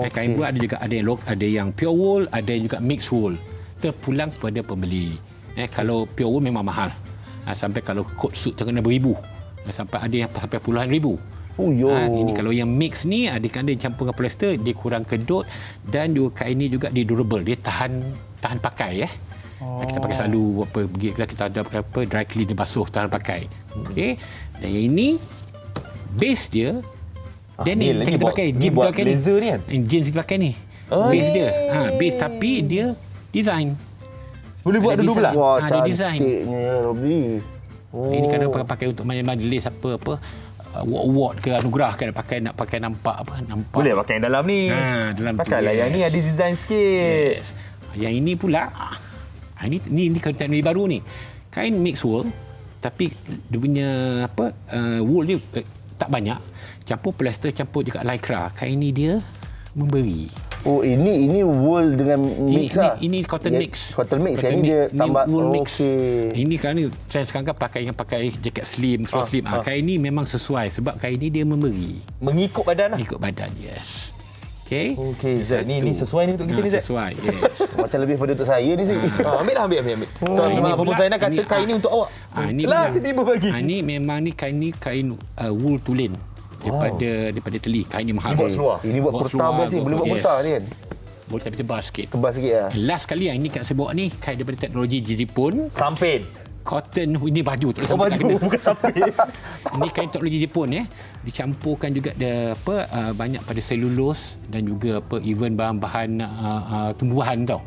Kain bulu ada yang pure wool, ada yang juga mixed wool. Terpulang kepada pembeli. Kalau pure wool memang mahal. Sampai kalau coat suit terkena beribu. Sampai ada yang sampai puluhan ribu. Ini kalau yang mix ni ada yang campur dengan polyester, dia kurang kedut, dan juga kain ni juga dia durable, dia tahan pakai. Kita pakai selalu pergi kita ada dry clean, dia basuh, tahan pakai. Dan yang ini base dia denim. Kita pakai jeans pakai ni.
Blazer ni kan?
Jeans kita pakai ni. Base dia. Base tapi dia design.
Boleh buat dua belah.
Wah,
dia design.
cantiknya Robi.
Ini kadang pakai untuk majlis apa award ke anugerah kan, nak pakai nampak.
Boleh pakai yang dalam ni.
Dalam
pakailah yang ni ada design sikit.
Yang ini pula ini teknologi baru ni. Kain mix wool tapi dia punya wool dia tak banyak. Campur polyester, campur juga lycra. Kain ni dia memberi.
Ini wool dengan mix lah.
Ini cotton mix.
Cotton mix. Yang ni dia tambah
wool mix. Ini kerana trend sekarang kan pakai jaket slim, slow slim. Kain ni memang sesuai sebab kain ni dia memberi.
Mengikut badan lah.
Mengikut badan, yes.
Okey, Zat. Ni sesuai ni untuk kita ni, Zat.
Sesuai, yes.
Macam lebih pada untuk saya ni sih.
Ambil. So, Abang Zainal kata kain ni untuk awak. Tiba-tiba bagi.
Ini memang kain wool tulen. Daripada teli. Kain ni mahal.
Ini buat kurta sih. Boleh buat kurta ni kan?
Boleh tapi tebal sikit.
Tebal sikit lah.
Last kali yang ini kat saya bawa ni kain daripada teknologi Jepun.
Sampin.
Cotton, ini baju.
Baju bukan sampin.
Ini kain teknologi Jepun dicampurkan juga banyak pada selulus dan juga even bahan-bahan tumbuhan tau.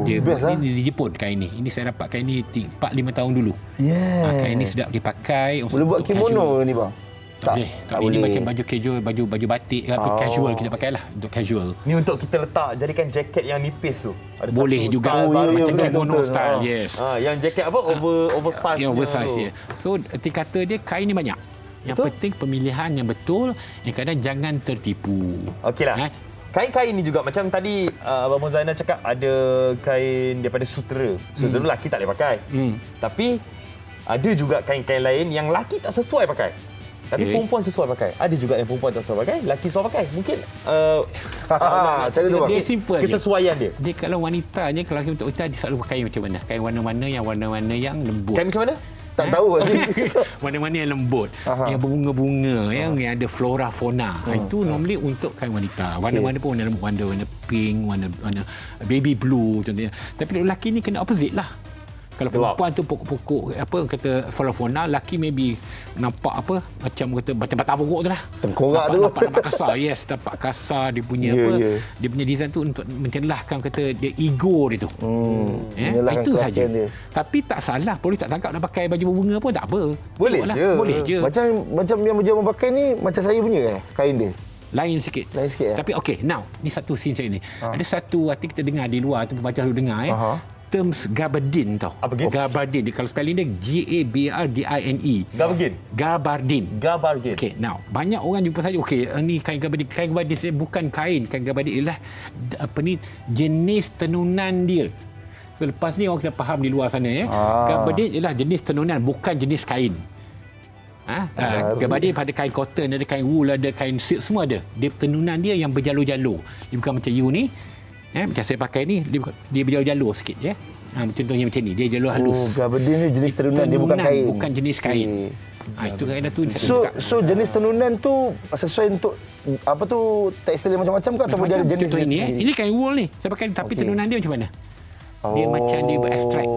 Dia buat ni di Jepun kain ni. Ini saya dapat kain ni 4-5 tahun dulu. Kain ni sedap dipakai.
Boleh buat kimono ni bang?
Tak boleh. Ini macam baju casual, baju batik casual kita pakailah untuk casual.
Ni untuk kita letak jadikan jaket yang nipis tu. Ada
boleh juga macam kimono style, yes.
Yang jaket oversize.
Oversize. So kata dia kain ni banyak. Yang penting pemilihan yang betul, yang kadang jangan tertipu.
Okeylah. Kain-kain ni juga macam tadi Abang Zainal cakap ada kain daripada sutera. Sutera lelaki tak boleh pakai. Tapi ada juga kain-kain lain yang lelaki tak sesuai pakai. Tapi perempuan sesuai pakai. Ada juga yang perempuan tak sesuai pakai, lelaki sesuai pakai. Mungkin
Cara tu bang.
Dia simple je.
kesesuaian dia.
Dia kalau wanitanya, kalau untuk wanita dia selalu pakai macam mana? Kain warna-warna yang lembut.
Kain macam mana?
Tak tahu.
Warna-warna yang lembut, yang berbunga-bunga, yang ada flora fauna. Itu normally untuk kain wanita. Warna-warna pun warna pink, warna baby blue contohnya. Tapi lelaki ni kena opposite lah. Kalau perempuan tu pokok-pokok apa kata flora fauna, lelaki maybe nampak apa macam kata batang pokok tu lah.
Tengkorak tu.
Nampak kasar. Yes, nampak kasar dia punya dia punya design tu untuk mencedahkan kata dia ego dia tu. Itu saja. Tapi tak salah, polis tak tangkap nak pakai baju berbunga pun tak apa.
Boleh
Tengoklah,
je.
Boleh je.
Macam yang berjamah pakai ni macam saya punya kain dia.
Lain sikit.
Tapi
Tapi now ni satu scene saya ni. Ada satu artikel kita dengar di luar tu, pembaca lalu dengar terms gabardine tau.
Apa gitu?
Gabardine. Kalau spelling dia Gabardine.
Gabardine.
Okey, now banyak orang jumpa saya, ni kain gabardine. Kain gabardine saya bukan kain. Kain gabardine ialah jenis tenunan dia. So lepas ni orang kena faham di luar sana gabardine ialah jenis tenunan, bukan jenis kain. Gabardine pada kain cotton, ada kain wool, ada kain silk, semua ada. Dia tenunan dia yang berjalur-jalur. Dia bukan macam you ni. Macam saya pakai ni, dia berjalur-jalur sikit ya. Contohnya macam ni, dia jalur halus.
gabardine ni jenis tenunan, dia bukan kain.
Bukan jenis kain. Itu kaedah tu.
So jenis tenunan tu sesuai untuk apa tu tekstil yang macam-macam ke ataupun dia ada jenis?
Contoh ini kain wool ni. Saya pakai tapi tenunan dia macam mana? Dia macam dia berekstrak.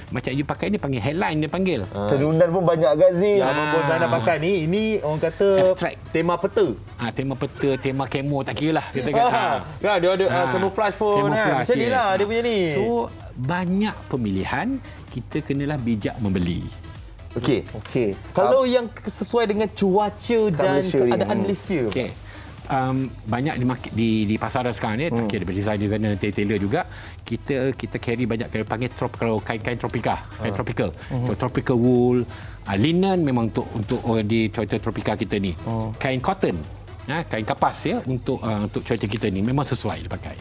Macam you pakai ni panggil headline dia panggil.
Tenunan pun banyak Gazi.
Yang Abang Zainal pakai ni, ini orang kata
Abstract.
tema peta.
Tema peta, tema kemo tak kira lah. Kita kata.
Dia ada camouflage pun. Macam ni lah dia punya ni.
So, banyak pemilihan, kita kenalah bijak membeli.
Okey. Kalau yang sesuai dengan cuaca dan keadaan Malaysia.
Okey. Banyak di pasaran sekarang ni, tak kira daripada designer tailor juga, kita carry banyak panggil kalau kain tropika, kain tropical. So, tropical wool, linen memang untuk orang di cuaca tropika kita ni. Kain cotton, kain kapas ya untuk cuaca kita ni memang sesuai dipakai.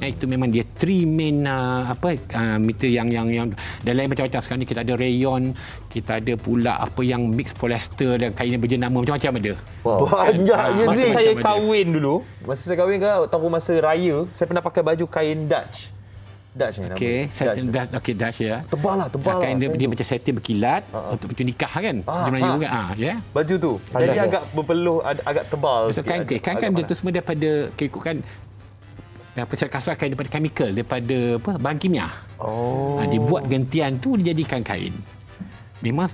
Itu memang dia three main meter yang dan lain macam-macam. Sekarang ni kita ada rayon, kita ada pula apa yang mix polyester dan kain yang berjenama, macam-macam ada.
Banyaknya ni.
Masa saya kahwin dulu, ataupun masa raya, saya pernah pakai baju kain Dutch ni nama.
Dutch ya.
Tebal lah.
Kain dia macam satin berkilat untuk baju nikah kan. Dia Melayu kan.
Baju tu. Jadi agak berpeluh, agak tebal.
Kain macam tu semua daripada keikutkan secara kasar kain daripada chemical, daripada bahan kimia. Dibuat gantian tu dijadikan kain.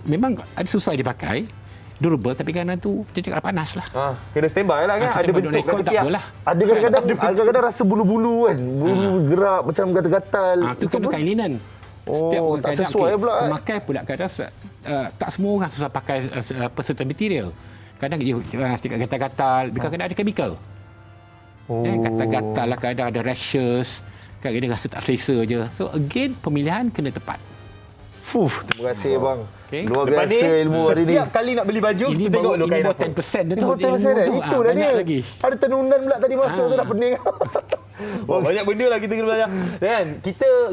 Memang ada sesuai dipakai, durable, tapi kadang tu cakap panas lah.
Kena standby lah kan. Ada bentuk
tak apalah.
Ada kadang-kadang rasa bulu-bulu kan. Bulu gerak macam gatal-gatal.
Itu kena kain linen. Setiap orang
tak sesuai pula.
Pemakai pula kadang tak semua orang susah pakai certain material. Kadang sedikit gatal-gatal, kadang ada chemical. Gatal-gatal lah, kadang ada rashes, kadang rasa tak selesa je. So again, pemilihan kena tepat.
Terima kasih bang. Luar
Lepas
biasa ilmu hari ni.
Setiap kali nak beli baju, kita tengok dulu kain apa.
10% dia tu.
10% itu dah dia.
Lagi.
Ada tenunan pula tadi masuk tu nak pening.
Banyak benda lah kita kena belajar. Dan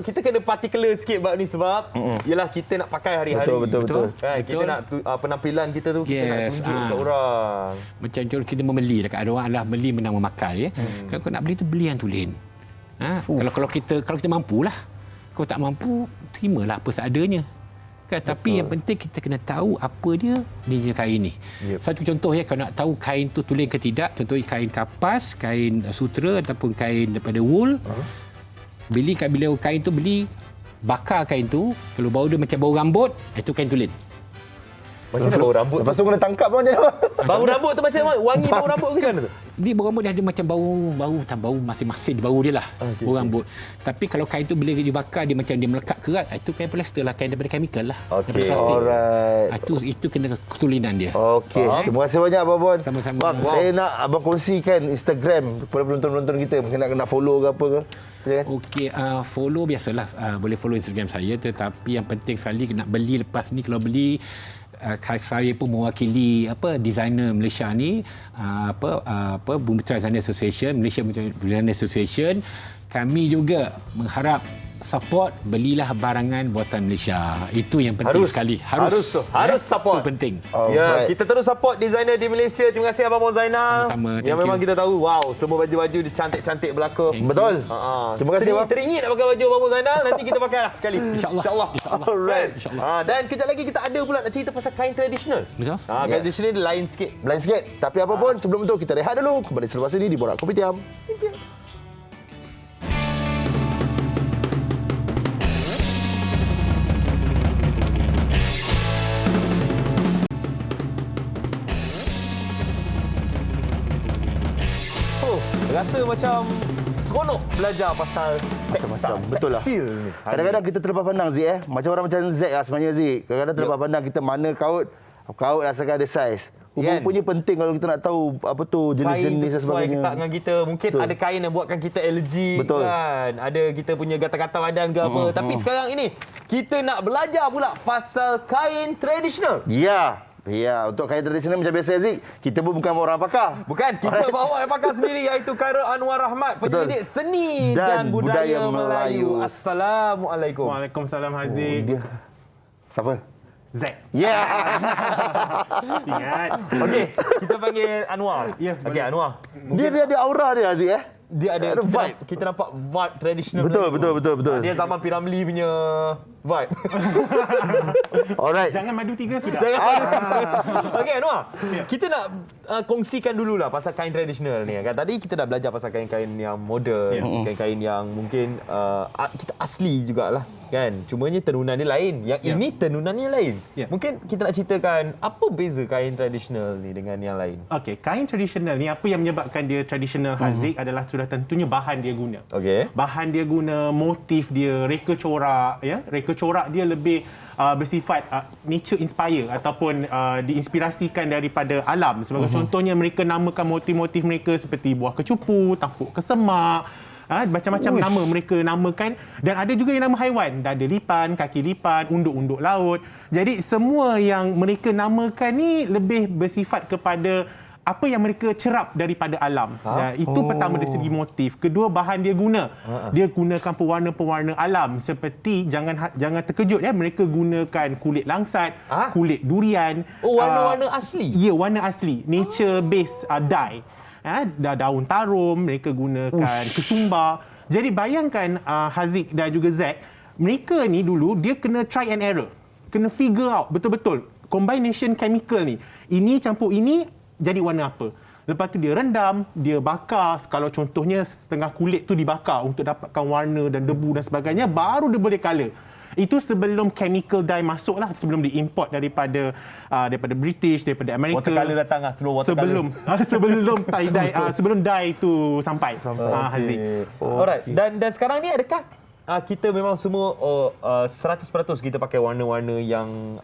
kita kena particular sikit bab ni sebab ialah kita nak pakai hari-hari.
Betul.
Kan? Kita nak penampilan kita tu kita nak tunjuk kat orang.
Macam contoh kita membeli dekat ada orang adalah beli menang memakai ya. Kalau kau nak beli tu beli yang tulen. Kalau kita mampulah. Kalau tak mampu, terimalah apa seadanya. Kan? Tapi yang penting kita kena tahu apa dia kain ni. Satu contoh ya, kalau nak tahu kain tu tulen ke tidak, contohnya kain kapas, kain sutra ataupun kain daripada wool. Bila kain tu bakar kain tu, kalau bau dia macam bau rambut, itu kain tulen.
Macam mana bau rambut?
Lepas tu kena tangkap macam mana?
Bau rambut tu macam mana? Wangi bau rambut ke macam mana tu?
Dia bau rambut dia ada macam bau masing-masing bau dia lah. Bau rambut. Tapi kalau kain tu bila dibakar dia macam dia melekat kerat, itu kain polyester lah, kain daripada chemical lah. Daripada plastik. Itu kena ketulinan dia.
Okey. Terima kasih banyak Abang Bon.
Sama-sama.
Bang, saya nak abang kongsikan Instagram kepada penonton-penonton kita. Mungkin nak follow ke apa ke. Silakan.
Okey, follow biasalah. Boleh follow Instagram saya, tetapi yang penting sekali nak beli lepas ni, kalau beli saya pun mewakili designer Malaysia ni, Bumiputera Designer Association, Malaysia Designer Association. Kami juga mengharap support, belilah barangan buatan Malaysia. Itu yang penting sekali.
Harus support.
Itu penting.
Ya, kita terus support designer di Malaysia. Terima kasih Abang Zainal.
Sama-sama,
Yang
thank
memang
you.
kita tahu, wow, semua baju-baju dia cantik-cantik belaka.
Betul. Terima kasih, Abang.
Teringin nak pakai baju Abang Zainal. Nanti kita pakai lah sekali.
InsyaAllah.
Alright.
InsyaAllah.
Dan kejap lagi kita ada pula nak cerita pasal kain tradisional.
Betul.
Kain tradisional dia lain sikit.
Lain sikit. Tapi apa pun, sebelum itu kita rehat dulu. Kembali selepas ini di Borak Kopitiam.
Rasa macam seronok belajar pasal tekstil.
Betul lah.
Tekstil ni.
Kadang-kadang kita terlepas pandang Zik Macam orang macam Z lah sebenarnya Zik. Kadang-kadang terlepas pandang kita mana kaut asalkan ada saiz. Rupa-rupanya penting kalau kita nak tahu apa tu jenis-jenis dan sebagainya.
Kain dengan kita. Mungkin
Betul.
ada kain yang buatkan kita allergi.
Betul.
Kan? Ada kita punya gatal-gatal badan ke apa. Tapi sekarang ini kita nak belajar pula pasal kain tradisional.
Ya, untuk kain tradisional macam biasa Zik, kita pun bukan orang pakar.
Bukan, kita bawa yang pakar sendiri iaitu Khairul Anwar Rahmat, penyelidik seni dan budaya Melayu. Assalamualaikum.
Waalaikumsalam Haziq.
Dia siapa?
Zack.
Ya.
Ingat.
Okey, kita panggil Anwar.
Ya,
Okey, Anwar.
Dia ada aura dia Zik
Dia ada
vibe.
Kita nampak vibe tradisional.
Betul.
Dia zaman Piramli punya vibe.
Alright.
Jangan madu 3 sudah.
Okey, Anwar. Kita nak kongsikan dululah pasal kain tradisional ni kan. Tadi kita dah belajar pasal kain-kain yang moden, kain-kain yang mungkin kita asli jugalah kan. Cumanya tenunan dia lain. Yang ini tenunannya lain. Mungkin kita nak ceritakan apa beza kain tradisional ni dengan yang lain.
Okey, kain tradisional ni apa yang menyebabkan dia tradisional Haziq adalah sudah tentunya bahan dia guna.
Okey.
Bahan dia guna, motif dia, reka corak ya. Reka corak dia lebih bersifat nature inspire ataupun diinspirasikan daripada alam. Sebagai contohnya mereka namakan motif-motif mereka seperti buah kecupu, tampuk kesemak, macam-macam nama mereka namakan. Dan ada juga yang nama haiwan, dada lipan, kaki lipan, unduk-unduk laut. Jadi semua yang mereka namakan ni lebih bersifat kepada apa yang mereka cerap daripada alam. Itu pertama dari segi motif. Kedua, bahan dia guna. Dia gunakan pewarna-pewarna alam seperti jangan terkejut ya, mereka gunakan kulit langsat, kulit durian.
Warna-warna asli.
Ya, warna asli. Nature based dye. Daun tarum mereka gunakan, kesumbar. Jadi bayangkan Haziq dan juga Zack, mereka ni dulu dia kena try and error. Kena figure out betul-betul combination chemical ni. Ini campur ini jadi warna apa. Lepas tu dia rendam, dia bakar. Kalau contohnya setengah kulit tu dibakar untuk dapatkan warna dan debu dan sebagainya, baru dia boleh colour. Itu sebelum chemical dye masuk lah, sebelum diimport daripada British, daripada Amerika.
Watercolor datang sebelum watercolor.
Sebelum tie dye, sebelum dye itu sampai. Haziq.
Alright. Dan sekarang ni adakah kita memang semua 100% kita pakai warna-warna yang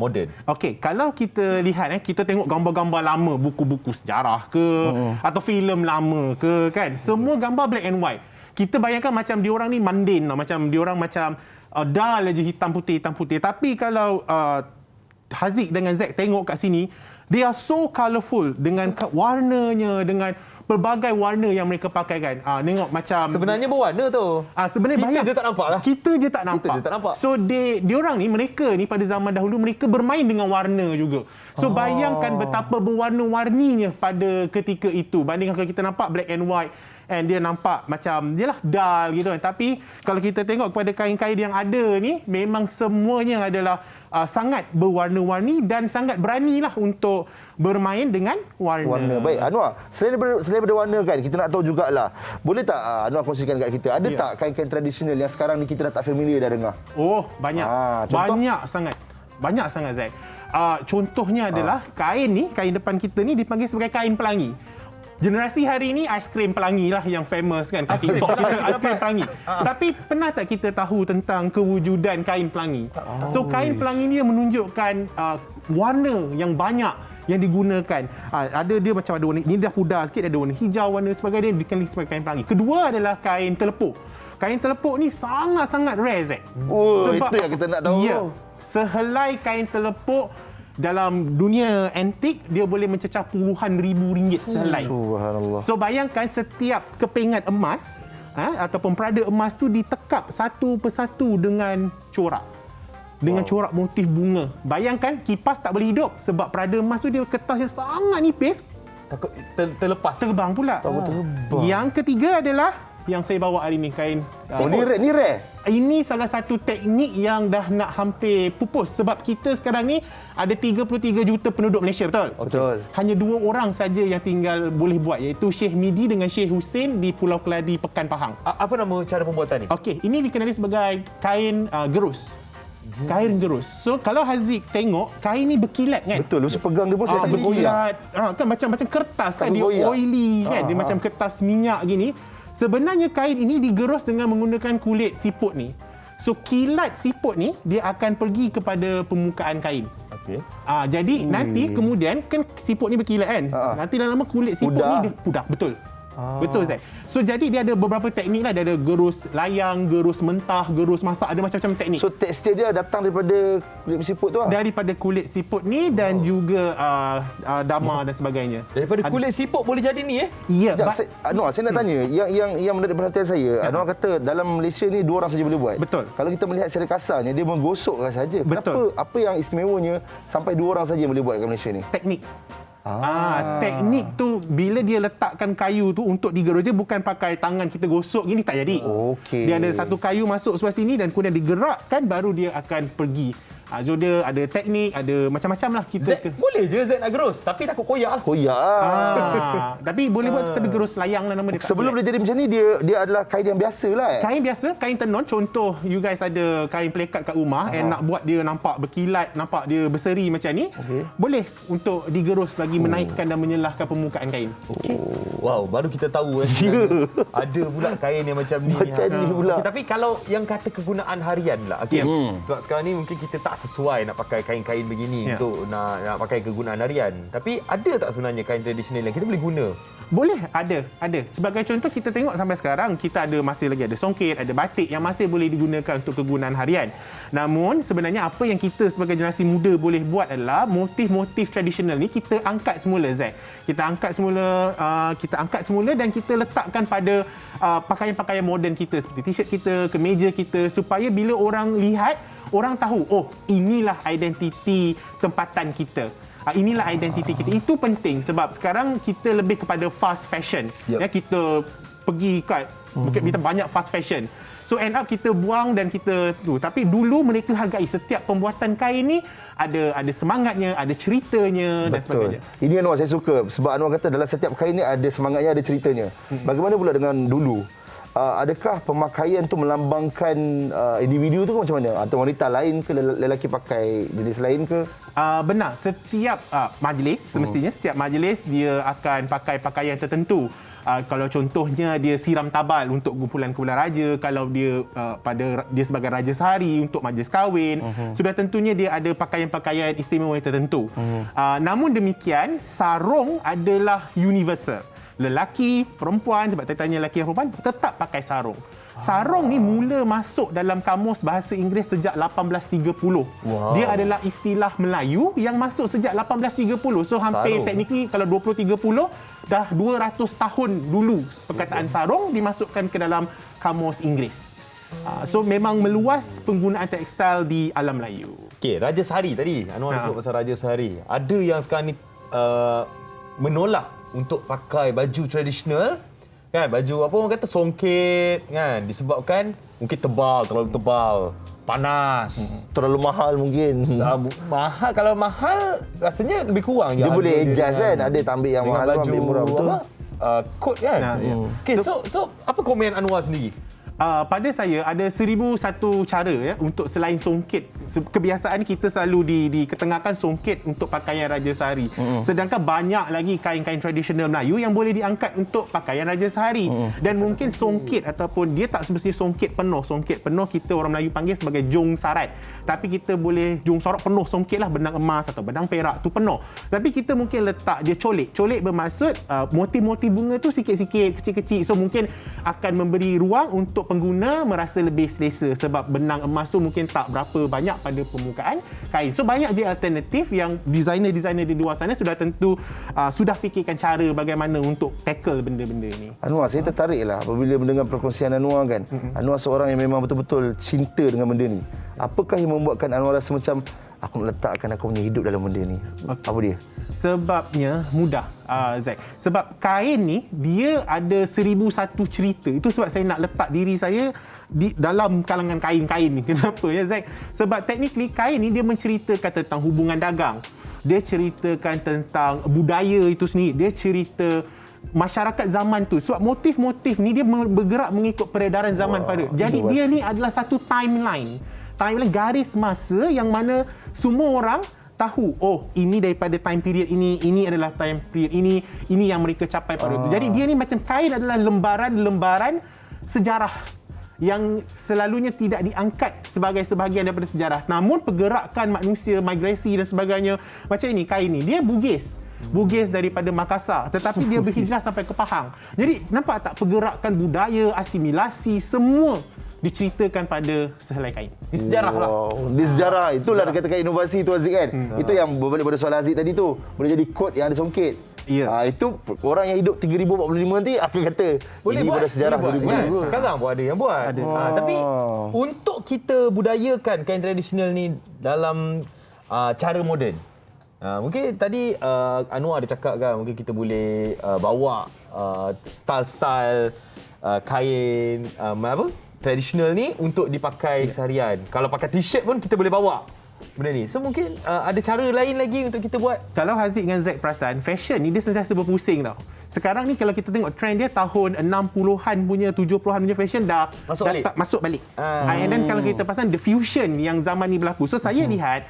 moden?
Okey, kalau kita lihat kita tengok gambar-gambar lama, buku-buku sejarah ke atau filem lama ke kan, semua gambar black and white. Kita bayangkan macam diorang ni mundane, macam diorang macam dull aja, hitam putih. Tapi kalau Haziq dengan Zack tengok kat sini, they are so colourful dengan warnanya, dengan pelbagai warna yang mereka pakai kan. Tengok macam
Sebenarnya berwarna tu.
Sebenarnya
Kita
banyak.
je tak nampak lah.
Kita je tak nampak. So diorang ni, mereka ni pada zaman dahulu mereka bermain dengan warna juga. So bayangkan betapa berwarna-warninya pada ketika itu. Bandingkan kalau kita nampak black and white and dia nampak macam jelah dull gitu kan. Tapi kalau kita tengok kepada kain-kain yang ada ni, memang semuanya adalah sangat berwarna-warni dan sangat beranilah untuk bermain dengan warna.
Baik, Anwar, selain daripada warna kan, kita nak tahu jugalah. Boleh tak Anwar kongsikan kat kita, ada tak kain-kain tradisional yang sekarang ni kita dah tak familiar dah dengar?
Oh, banyak. Banyak sangat Zack. Contohnya adalah kain depan kita ni dipanggil sebagai kain pelangi. Generasi hari ini aiskrim pelangi lah yang famous kan kat TikTok kita, aiskrim pelangi. Tapi pernah tak kita tahu tentang kewujudan kain pelangi? So kain pelangi ni menunjukkan warna yang banyak yang digunakan. Ada dia macam ada warna, ni dah pudar sikit, ada warna hijau, warna sebagainya, dikenali sebagai kain pelangi. Kedua adalah kain telepuk. Kain telepuk ni sangat-sangat rare Zack.
Sebab itu yang kita nak tahu.
Ya, sehelai kain telepuk dalam dunia antik, dia boleh mencecah puluhan ribu ringgit sehelai.
Subhanallah.
So bayangkan setiap kepingan emas ataupun prada emas tu ditekap satu persatu dengan corak. Dengan corak motif bunga. Bayangkan kipas tak boleh hidup sebab prada emas tu dia kertas yang sangat nipis,
Takut terlepas.
terbang pula.
terbang.
Yang ketiga adalah yang saya bawa hari ni, kain
Oh, ni rare.
ini salah satu teknik yang dah nak hampir pupus sebab kita sekarang ni ada 33 juta penduduk Malaysia, betul?
Betul.
Hanya 2 orang saja yang tinggal boleh buat, iaitu Syekh Midi dengan Syekh Hussein di Pulau Keladi, Pekan Pahang.
Apa nama cara pembuatan ni?
Okey, ini dikenali sebagai kain gerus. Kain gerus. So kalau Haziq tengok, kain ni berkilat kan?
Betul, mesti pegang dia pun saya tak boleh goyak.
Berkilat. Kan macam kertas kan,
Tak
dia
bergoyak.
oily kan, dia macam kertas minyak gini. Sebenarnya kain ini digerus dengan menggunakan kulit siput ni. So kilat siput ni dia akan pergi kepada permukaan kain.
Okey.
Jadi nanti kemudian kan siput ni berkilat kan. Nanti lama-lama kulit siput
Pudar.
ni dia pudar, betul. Betul Zaid. So jadi dia ada beberapa teknik lah. Dia ada gerus layang, gerus mentah, gerus masak, ada macam-macam teknik.
So tekstur dia datang daripada kulit siput tu lah.
Daripada kulit siput ni dan juga dama dan sebagainya.
Daripada kulit siput boleh jadi ni
Ya,
Sekejap, saya nak tanya, yang menarik perhatian saya, Anwar kata dalam Malaysia ni 2 orang saja boleh buat.
Betul.
Kalau kita melihat secara kasarnya, dia menggosokkan saja.
Betul.
Apa yang istimewanya sampai 2 orang saja yang boleh buat kat Malaysia ni?
teknik. Teknik tu bila dia letakkan kayu tu untuk digerus, dia bukan pakai tangan kita gosok gini, tak jadi.
Okey.
Dia ada satu kayu masuk sebelah sini dan kemudian digerakkan baru dia akan pergi. So dia ada teknik, ada macam-macam lah kita.
Z boleh je Z nak gerus, tapi takut koyak lah.
Koyak lah.
Tapi boleh buat tapi gerus layang lah nama dia. tak
Sebelum
kilat.
dia jadi macam ni, dia adalah kain yang biasa lah.
Kain biasa, kain tenun. Contoh, you guys ada kain plekat kat rumah and nak buat dia nampak berkilat, nampak dia berseri macam ni. Boleh untuk digerus bagi menaikkan dan menyelahkan permukaan kain.
Wow, baru kita tahu ada pula kain yang macam ni.
Macam ni pula.
Okay, tapi kalau yang kata kegunaan harian lah. Okay. Sebab sekarang ni mungkin kita tak sesuai nak pakai kain-kain begini untuk nak pakai kegunaan harian. Tapi ada tak sebenarnya kain tradisional yang kita boleh guna?
Boleh, ada. Sebagai contoh, kita tengok sampai sekarang kita masih lagi ada songket, ada batik yang masih boleh digunakan untuk kegunaan harian. Namun sebenarnya apa yang kita sebagai generasi muda boleh buat adalah motif-motif tradisional ni kita angkat semula, Zaid. Kita angkat semula dan kita letakkan pada pakaian-pakaian moden kita seperti t-shirt kita, kemeja kita, supaya bila orang lihat, orang tahu, oh, inilah identiti tempatan kita. Inilah identiti kita. Itu penting sebab sekarang kita lebih kepada fast fashion. Ya, kita pergi kat bukit kita banyak fast fashion. So end up kita buang dan kita tu. Tapi dulu mereka hargai setiap pembuatan kain ni ada semangatnya, ada ceritanya dan sebagainya.
Ini Anwar saya suka sebab Anwar kata dalam setiap kain ni ada semangatnya, ada ceritanya. Bagaimana pula dengan dulu? Adakah pemakaian tu melambangkan individu tu ke macam mana? Atau wanita lain ke, lelaki pakai jenis lain ke?
Benar, setiap majlis semestinya setiap majlis dia akan pakai pakaian tertentu. Kalau contohnya dia siram tabal untuk kumpulan-kumpulan raja, kalau dia dia sebagai raja sehari untuk majlis kahwin, sudah tentunya dia ada pakaian-pakaian istimewa tertentu. Namun demikian, sarung adalah universal. Lelaki, perempuan, sebab saya tanya lelaki dan perempuan, tetap pakai sarung. Sarung ni mula masuk dalam kamus bahasa Inggeris sejak 1830. Wow. Dia adalah istilah Melayu yang masuk sejak 1830. So hampir teknikly kalau 20-30 dah 200 tahun dulu perkataan sarung dimasukkan ke dalam kamus Inggeris. So memang meluas penggunaan tekstil di alam Melayu.
Okey, Raja Sehari tadi. Anwar sebut pasal Raja Sehari. Ada yang sekarang ni menolak untuk pakai baju tradisional, kan, baju apa orang kata songket, kan, disebabkan mungkin terlalu tebal, panas,
Terlalu mahal mungkin.
mahal. Kalau mahal rasanya lebih kurang je.
Dia boleh adjust kan, ada tak ambil yang mahal tu, ambil murah, betul.
Kot kan. Okey, so apa komen Anwar sendiri?
Pada saya ada 1001 cara ya untuk selain songket. Kebiasaan kita selalu diketengahkan songket untuk pakaian Raja Sehari. Sedangkan banyak lagi kain-kain tradisional Melayu yang boleh diangkat untuk pakaian Raja Sehari. Dan mungkin songket ataupun dia tak semestinya songket penuh. Songket penuh kita orang Melayu panggil sebagai jong sarat. Tapi kita boleh jong sarat penuh songket lah, benang emas atau benang perak tu penuh. Tapi kita mungkin letak dia colik. Colik bermaksud motif-motif bunga tu sikit-sikit, kecil-kecil. So mungkin akan memberi ruang untuk pengguna merasa lebih selesa sebab benang emas tu mungkin tak berapa banyak pada permukaan kain. So banyak je alternatif yang designer-designer di luar sana sudah tentu sudah fikirkan cara bagaimana untuk tackle benda-benda ni.
Anwar, saya tertarik lah apabila mendengar perkongsian Anwar kan. Anwar seorang yang memang betul-betul cinta dengan benda ni. Apakah yang membuatkan Anwar rasa macam aku nak letakkan aku punya hidup dalam benda ni? Apa dia?
Sebabnya mudah, Zack. Sebab kain ni dia ada 1001 cerita. Itu sebab saya nak letak diri saya di dalam kalangan kain-kain ni. Kenapa ya, Zack? Sebab technically kain ni dia menceritakan tentang hubungan dagang. Dia ceritakan tentang budaya itu sendiri. Dia cerita masyarakat zaman tu. Sebab motif-motif ni dia bergerak mengikut peredaran zaman pada. Jadi dia ni adalah satu timeline garis masa yang mana semua orang tahu, oh ini daripada time period ini adalah time period ini yang mereka capai pada itu. Jadi dia ni macam kain adalah lembaran-lembaran sejarah yang selalunya tidak diangkat sebagai sebahagian daripada sejarah. Namun pergerakan manusia, migrasi dan sebagainya, macam ini kain ni, dia Bugis daripada Makassar, tetapi dia berhijrah sampai ke Pahang. Jadi nampak tak pergerakan budaya, asimilasi, semua diceritakan pada sehelai kain.
Di sejarah lah.
Di sejarah. Itulah dikatakan inovasi tu, Aziz kan. Itu yang berbalik pada soalan Aziz tadi tu. Boleh jadi kod yang ada songket.
Ya.
Itu orang yang hidup 3045 nanti akan kata
Boleh
ini
buat
pada sejarah
boleh buat.
dulu.
Kan? Sekarang pun ada yang buat.
Ada.
Tapi untuk kita budayakan kain tradisional ni dalam cara moden. Mungkin tadi Anwar ada cakap kan, mungkin kita boleh bawa style-style kain tradisional ni untuk dipakai seharian. Kalau pakai t-shirt pun kita boleh bawa benda ni. So mungkin ada cara lain lagi untuk kita buat.
Kalau Haziq dengan Zack perasan, fashion ni dia sentiasa berpusing tau. Sekarang ni kalau kita tengok trend dia tahun 60-an punya, 70-an punya fashion dah masuk balik. And then kalau kita perasan the fusion yang zaman ni berlaku. So saya lihat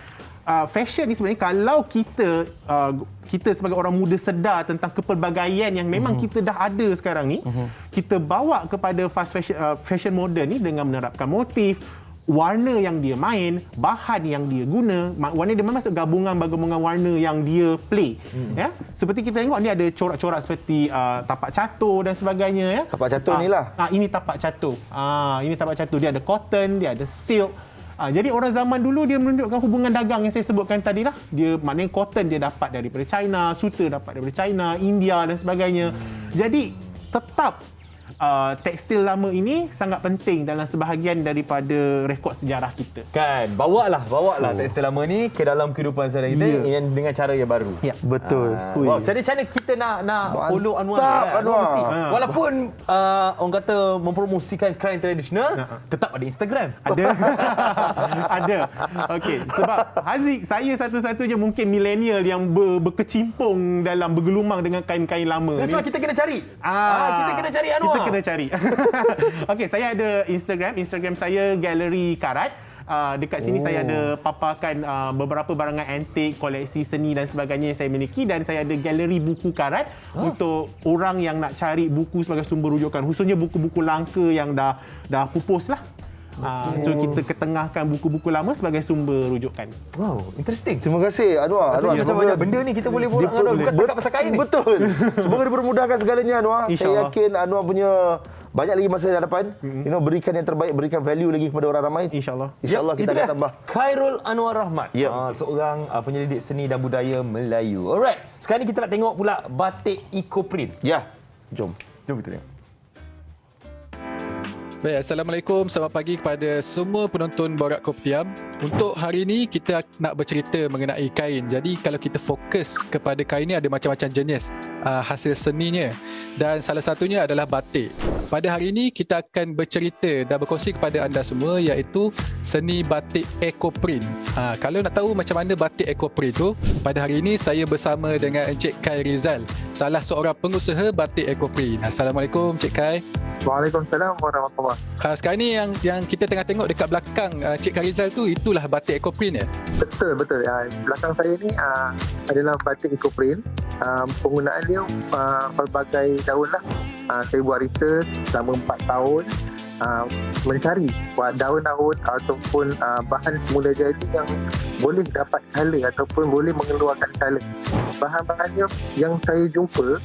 fashion ni sebenarnya kalau kita sebagai orang muda sedar tentang kepelbagaian yang memang kita dah ada sekarang ni, kita bawa kepada fast fashion modern ni dengan menerapkan motif, warna yang dia main, bahan yang dia guna, warna dia masuk gabungan warna yang dia play. Ya, seperti kita tengok ni ada corak-corak seperti tapak catur dan sebagainya ya.
Tapak catur ni lah.
Ini tapak catur. Ini tapak catur, dia ada cotton, dia ada silk. Jadi orang zaman dulu dia menunjukkan hubungan dagang yang saya sebutkan tadi lah. Dia maknanya cotton dia dapat daripada China, sutra dapat daripada China, India dan sebagainya. Jadi tetap tekstil lama ini sangat penting dalam sebahagian daripada rekod sejarah kita.
Kan, bawalah tekstil lama ni ke dalam kehidupan seharian kita yang dengan cara yang baru.
Ya,
betul.
Wow, cara-cara kita nak follow Anwar kan?
Anwar.
Mesti. Walaupun orang kata mempromosikan kain tradisional, tetap ada Instagram.
Ada. Ada. Okey, sebab Haziq, saya satu-satunya mungkin milenial yang berkecimpung dalam bergelumang dengan kain-kain lama.
Sebab kita kena cari. Kita kena cari Anwar.
Kita kena cari. Okey, saya ada Instagram saya Galeri Karat. Dekat sini saya ada paparkan beberapa barangan antik, koleksi seni dan sebagainya yang saya miliki, dan saya ada galeri buku karat untuk orang yang nak cari buku sebagai sumber rujukan, khususnya buku-buku langka yang dah pupus lah. So kita ketengahkan buku-buku lama sebagai sumber rujukan.
Wow, interesting.
Terima kasih Anwar.
Rasanya macam banyak benda ni kita boleh borak dengan Anwar, bukan setakat pasal kain ni.
Betul. Semoga dipermudahkan segalanya Anwar. Saya
InsyaAllah.
yakin Anwar punya banyak lagi masa di hadapan. Berikan yang terbaik, berikan value lagi kepada orang ramai.
InsyaAllah.
InsyaAllah kita akan tambah.
Khairul Anwar Rahmat.
Yep.
Seorang penyelidik seni dan budaya Melayu. Alright. Sekarang ni kita nak tengok pula batik eco-print.
Ya. Jom
kita tengok.
Baik, Assalamualaikum. Selamat pagi kepada semua penonton Borak Koptiam. Untuk hari ini kita nak bercerita mengenai kain. Jadi kalau kita fokus kepada kain ni ada macam-macam jenis hasil seninya, dan salah satunya adalah batik. Pada hari ini kita akan bercerita dan berkongsi kepada anda semua iaitu seni batik eco-print. Kalau nak tahu macam mana batik eco-print tu, pada hari ini saya bersama dengan Encik Kai Rizal, salah seorang pengusaha batik eco-print. Assalamualaikum Encik Kai.
Waalaikumsalam warahmatullahi.
Sekarang ni yang kita tengah tengok dekat belakang Cik Karizal tu, itulah batik eco-print ya?
Betul. Belakang saya ni adalah batik eco-print. Penggunaan dia pelbagai daun lah. Saya buat research selama 4 tahun mencari daun-daun ataupun bahan semula jadi yang boleh dapat colour ataupun boleh mengeluarkan colour. Bahan-bahannya yang saya jumpa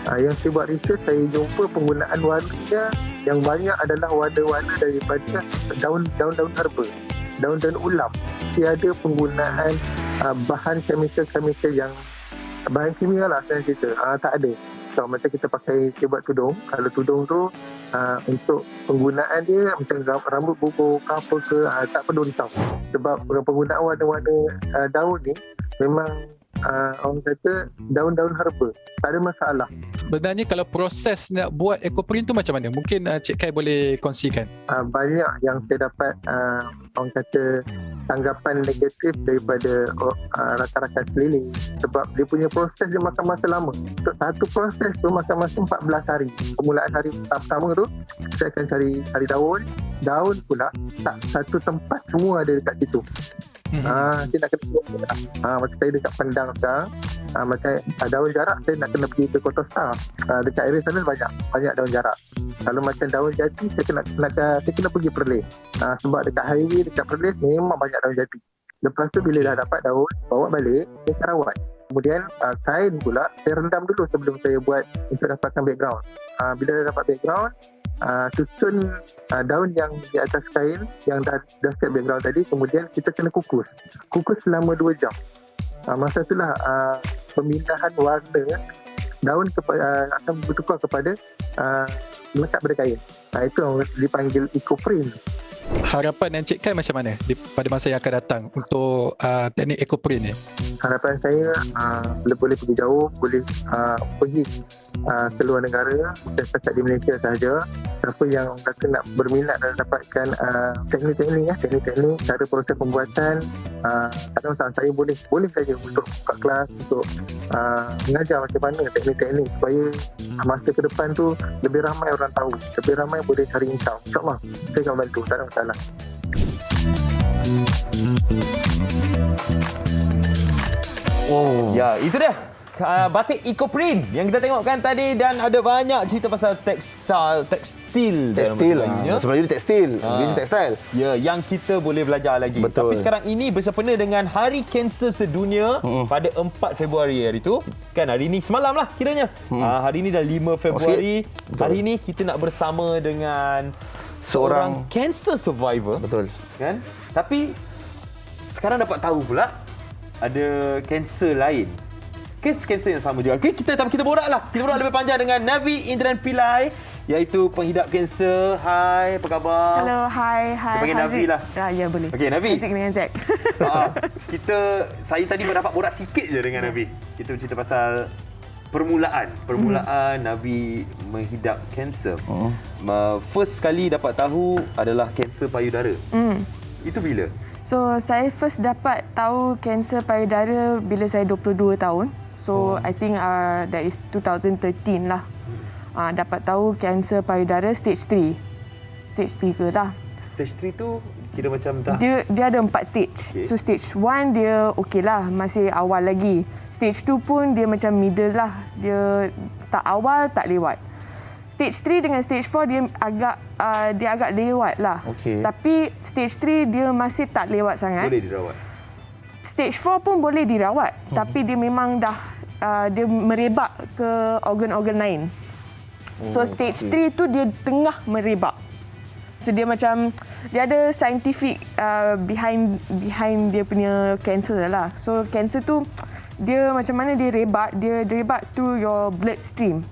Yang saya buat research, saya jumpa penggunaan warnanya yang banyak adalah warna-warna daripada daun-daun herba, daun-daun ulam. Tiada penggunaan bahan chemical yang bahan kimia lah saya cerita. Tak ada. So, macam kita pakai buat tudung. Kalau tudung tu untuk penggunaan dia macam rambut bubuh ke apa ke, tak perlu risau. Sebab penggunaan warna-warna daun ni memang orang kata daun-daun herba. Tak ada masalah.
Sebenarnya kalau proses nak buat ekoprint tu macam mana? Mungkin Cik Kai boleh kongsikan.
Banyak yang saya dapat orang kata tanggapan negatif daripada rakan-rakan sekeliling. Sebab dia punya proses dia makan masa lama. Untuk satu proses tu makan masa 14 hari. Permulaan hari pertama tu saya akan cari daun pula tak satu tempat semua ada dekat situ. Saya nak kena buat macam saya dekat Pendang sekarang, macam daun jarak saya nak kena pergi ke Kota Star. Dekat area sana banyak daun jarak. Kalau macam daun jati saya kena pergi Perlis. Sebab dekat highway dekat Perlis memang banyak daun jati. Lepas tu bila dah dapat daun, bawa balik, saya rawat. Kemudian kain pula saya rendam dulu sebelum saya buat untuk dapatkan background. Bila dah dapat background, susun daun yang di atas kain yang dah set background tadi, kemudian kita kena kukus selama 2 jam. Masa itulah pemindahan warna daun akan bertukar kepada melekat pada kain. Itu yang dipanggil ecoprint.
Harapan Encik Kai macam mana pada masa yang akan datang untuk teknik ecoprint ni?
Harapan saya boleh pergi jauh, boleh pergi ke luar negara, bukan setakat di Malaysia sahaja. Siapa yang kata nak berminat dan dapatkan teknik-teknik, cara proses pembuatan, tak ada masalah. Saya boleh saja untuk buka kelas, untuk mengajar macam mana teknik-teknik supaya masa ke depan tu lebih ramai orang tahu, lebih ramai boleh cari income. InsyaAllah saya akan bantu, tak ada masalah.
Ya, itu dia. Batik ecoprint yang kita tengokkan tadi, dan ada banyak cerita pasal tekstil
sebenarnya tekstil, bisnes tekstil.
Ya, yang kita boleh belajar lagi.
Betul.
Tapi sekarang ini bersempena dengan Hari Kanser Sedunia pada 4 Februari hari tu. Kan hari ini semalam lah kiranya. Hari ini dah 5 Februari. Hari ini kita nak bersama dengan seorang cancer survivor.
Betul.
Kan? Tapi sekarang dapat tahu pula ada kanser lain. Kes kanser yang sama juga. Okay, kita borak lah. Kita borak lebih panjang dengan Navi Indran Pillai, iaitu penghidap kanser. Hai, apa khabar?
Hello, hi.
Kita panggil Navi lah.
Ya, boleh.
Okey, Navi.
Zack dengan Zack.
Saya tadi dapat borak sikit je dengan Navi. Kita cerita pasal permulaan Navi menghidap kanser. First kali dapat tahu adalah kanser payudara. Itu bila?
So, saya first dapat tahu kanser payudara bila saya 22 tahun. So, I think that is 2013 lah. Dapat tahu kanser payudara stage 3. Stage 3 lah.
Stage 3 tu kira macam dah?
Dia ada 4 stage. Okay. So, stage 1 dia okey lah, masih awal lagi. Stage 2 pun dia macam middle lah. Dia tak awal, tak lewat. Stage 3 dengan stage 4 dia agak lewat lah.
Okay.
Tapi stage 3 dia masih tak lewat sangat.
Boleh dirawat?
Stage 4 pun boleh dirawat. Tapi dia memang dah dia merebak ke organ-organ lain. So stage 3 tu dia tengah merebak. So dia macam dia ada scientific behind dia punya cancer lah. So cancer tu dia macam mana dia rebak through your bloodstream.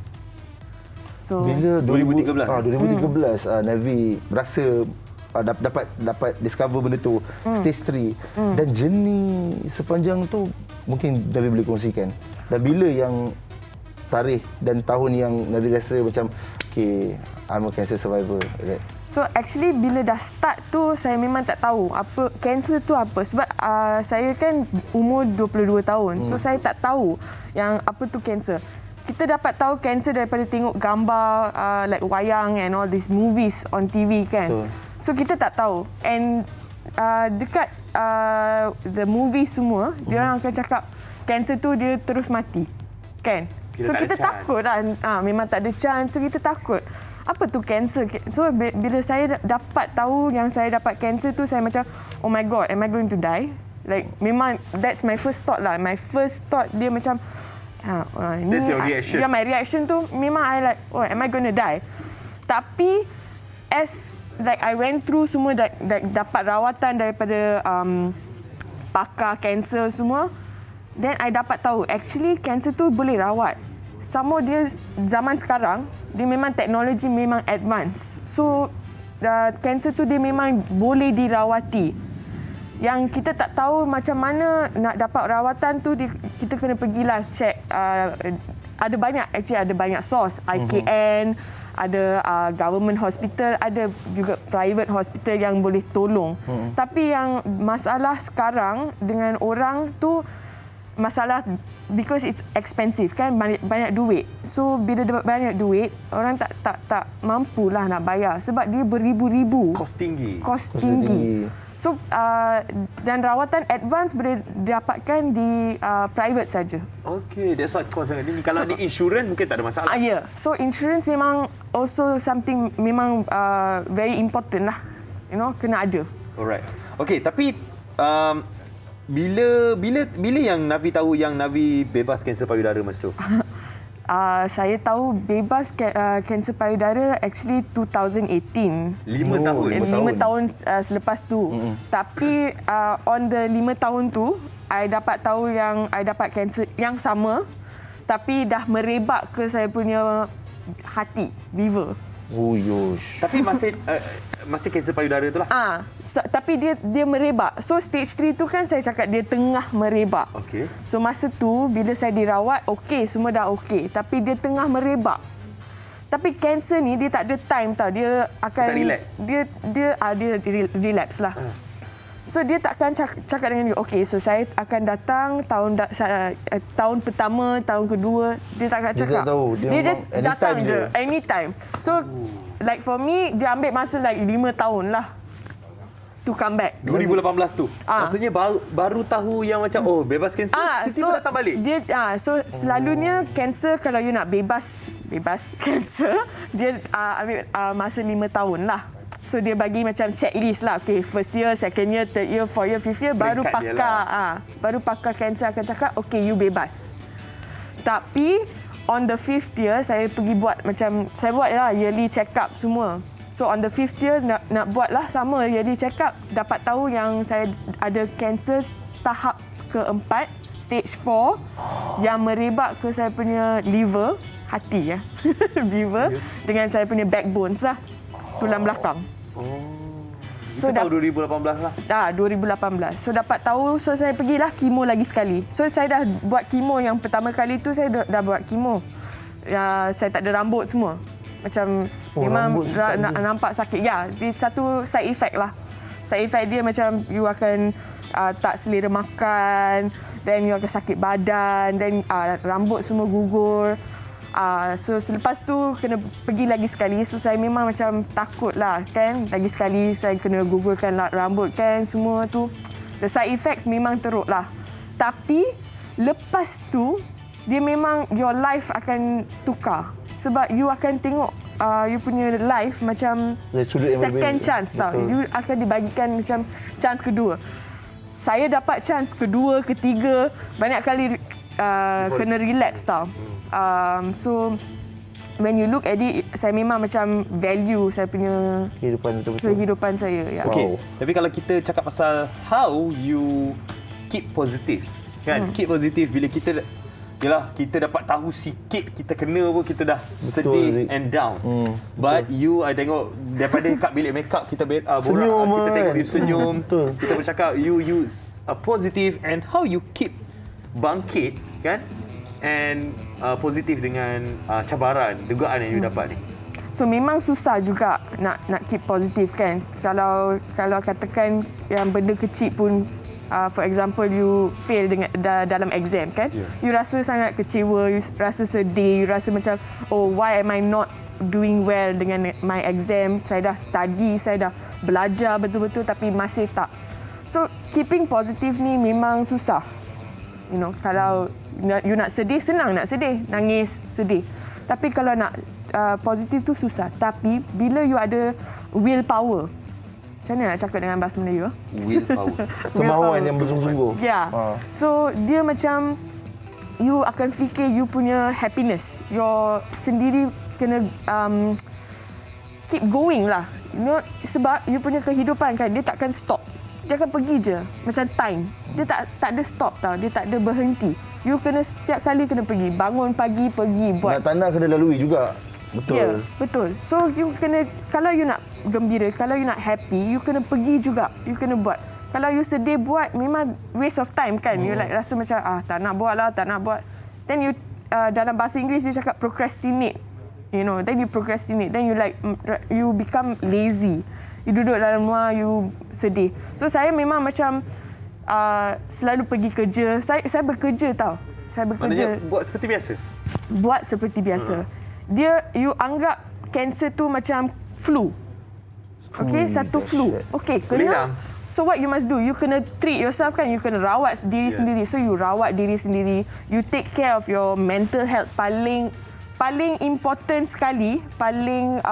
So
bila
2013
Navi berasa dapat discover benda tu stage 3 dan journey sepanjang tu mungkin Navi boleh kongsikan. Dan bila yang tarikh dan tahun yang Navi rasa macam okay, I'm a cancer survivor.
So actually bila dah start tu saya memang tak tahu apa kanser tu apa, sebab saya kan umur 22 tahun. So saya tak tahu yang apa tu kanser. Kita dapat tahu kanser daripada tengok gambar like wayang and all these movies on TV kan. So kita tak tahu. And dekat the movie semua dia orang akan cakap kanser tu dia terus mati. Kan? So kita takut lah. Memang tak ada chance. So kita takut. Apa tu kanser? So bila saya dapat tahu yang saya dapat kanser tu, saya macam oh my god, am I going to die? Like memang that's my first thought lah. My first thought dia macam Ni,
That's your reaction.
Yeah, my reaction tu memang I like, oh, am I gonna die? Tapi as like I went through semua, dapat rawatan daripada pakar kanser semua, then I dapat tahu actually kanser tu boleh rawat. Sama dia zaman sekarang, dia memang teknologi memang advance. So kanser tu dia memang boleh dirawati. Yang kita tak tahu macam mana nak dapat rawatan tu, kita kena pergilah check. Ada banyak source, IKN, ada government hospital, ada juga private hospital yang boleh tolong. Tapi yang masalah sekarang dengan orang tu, masalah because it's expensive kan, banyak duit. So bila banyak duit, orang tak mampulah nak bayar sebab dia beribu-ribu.
Kos tinggi.
So dan rawatan advance boleh dapatkan di private saja.
Okay, that's what cost sangat tinggi. Kalau ni insurans mungkin tak ada masalah.
Yeah. So insurance memang also something memang very important lah. You know, kena ada.
Alright. Okay, tapi bila yang Navi tahu yang Navi bebas kanser payudara masa tu?
Saya tahu bebas kanser payudara actually 2018.
5 tahun?
5 tahun selepas tu. Tapi on the 5 tahun tu, I dapat tahu yang I dapat kanser yang sama, tapi dah merebak ke saya punya hati, liver.
Oh yosh.
Tapi masih kanser payudara tu lah.
Tapi dia merebak. So stage 3 tu kan saya cakap dia tengah merebak.
Okey.
So masa tu bila saya dirawat, okey, semua dah okey, tapi dia tengah merebak. Tapi kanser ni dia tak ada time tau. Dia akan
tak relax.
Dia relapse lah. So dia takkan cakap dengan dia, okey, so saya akan datang tahun pertama, tahun kedua, dia takkan cakap.
Dia tak tahu.
Dia just datang je anytime. So like for me, dia ambil masa like 5 tahun lah to come back.
2018 tu. Maksudnya baru tahu yang macam bebas kanser, tiba-tiba datang balik.
So selalunya kanser kalau you nak bebas kanser, dia ambil masa 5 tahun lah. So dia bagi macam checklist lah. Okay, first year, second year, third year, fourth year, fifth year, baru pakar kanser akan cakap, okay, you bebas. Tapi on the 5th year saya pergi buat macam saya buat lah yearly check up semua. So on the 5th year nak buat lah sama yearly check up, dapat tahu yang saya ada kanser tahap keempat, stage 4, yang merebak ke saya punya liver, hati ya. Liver dengan saya punya backbones lah, tulang belakang.
So tahun 2018 lah.
2018. So dapat tahu, so saya pergilah kemo lagi sekali. So saya dah buat kemo yang pertama kali tu, saya dah buat kemo. Saya tak ada rambut semua. Macam memang nampak sakit. Ya, satu side effect lah. Side effect dia macam you akan tak selera makan, then you akan sakit badan, then rambut semua gugur. So selepas tu kena pergi lagi sekali. So saya memang macam takut lah kan. Lagi sekali saya kena gugurkan rambut kan, semua tu. The side effects memang teruk lah. Tapi lepas tu dia memang your life akan tukar. Sebab you akan tengok you punya life macam second chance tau. You akan dibagikan macam chance kedua. Saya dapat chance kedua, ketiga, banyak kali kena relapse tau. So when you look at it, saya memang macam value saya punya kehidupan saya. Ya.
Okay. Tapi kalau kita cakap pasal how you keep positive, kan? Keep positive bila kita dapat tahu sikit kita kena pun kita dah sedih and down. But you, I tengok daripada kat bilik makeup kita borak, kita tengok you senyum, kita bercakap you positive, and how you keep bangkit, kan? And positif dengan cabaran, dugaan yang you dapat ni.
So memang susah juga nak keep positif kan. Kalau katakan yang benda kecil pun, for example you fail dalam exam kan, you rasa sangat kecewa, you rasa sedih, you rasa macam why am I not doing well dengan my exam. Saya dah study, saya dah belajar betul-betul tapi masih tak. So keeping positif ni memang susah. You know, kalau you nak sedih, senang nak sedih, nangis, sedih. Tapi kalau nak positif tu susah. Tapi bila you ada willpower, macam mana nak cakap dengan bahasa Melayu?
Willpower.
Kemahuan yang bersungguh-sungguh.
Ya. So dia macam you akan fikir you punya happiness. Your sendiri kena keep going lah. You know, sebab you punya kehidupan kan, dia takkan stop. Dia akan pergi je. Macam time. Dia tak ada stop tau. Dia tak ada berhenti. You kena setiap kali kena pergi. Bangun pagi, pergi buat.
Nak tanah kena lalui juga. Betul.
Ya, betul. So you kena, kalau you nak gembira, kalau you nak happy, you kena pergi juga. You kena buat. Kalau you sedih buat, memang waste of time kan. You like rasa macam, tak nak buat lah, tak nak buat. Then you, dalam bahasa Inggeris dia cakap procrastinate. You know, then you procrastinate. Then you become lazy. You duduk dalam rumah, you sedih. So saya memang macam selalu pergi kerja. Saya bekerja tau. Saya bekerja.
Maknanya buat seperti biasa?
Buat seperti biasa. You anggap kanser tu macam flu. Okay, satu flu. Okay, kena. So what you must do, you kena treat yourself kan, you kena rawat diri sendiri. So you rawat diri sendiri, you take care of your mental health. Paling important sekali, paling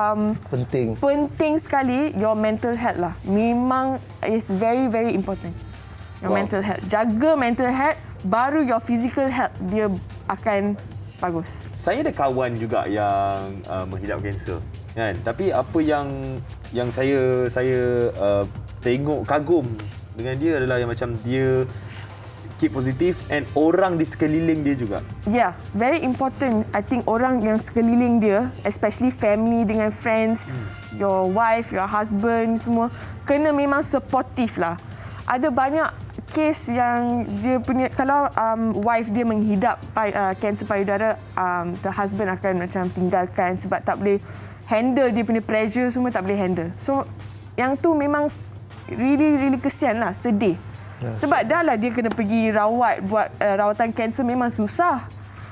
penting sekali your mental health lah. Memang is very very important. Your mental health. Jaga mental health, baru your physical health dia akan bagus.
Saya ada kawan juga yang menghidap kanser, kan? Tapi apa yang saya tengok kagum dengan dia adalah yang macam dia keep positif and orang di sekeliling dia juga.
Yeah, very important. I think orang yang sekeliling dia, especially family dengan friends, your wife, your husband, semua kena memang supportive lah. Ada banyak kes yang dia punya, kalau wife dia menghidap kanser payudara, the husband akan macam tinggalkan sebab tak boleh handle dia punya pressure, semua tak boleh handle. So yang tu memang really kesian lah, sedih. Sebab dah lah dia kena pergi rawat, buat rawatan kanser memang susah.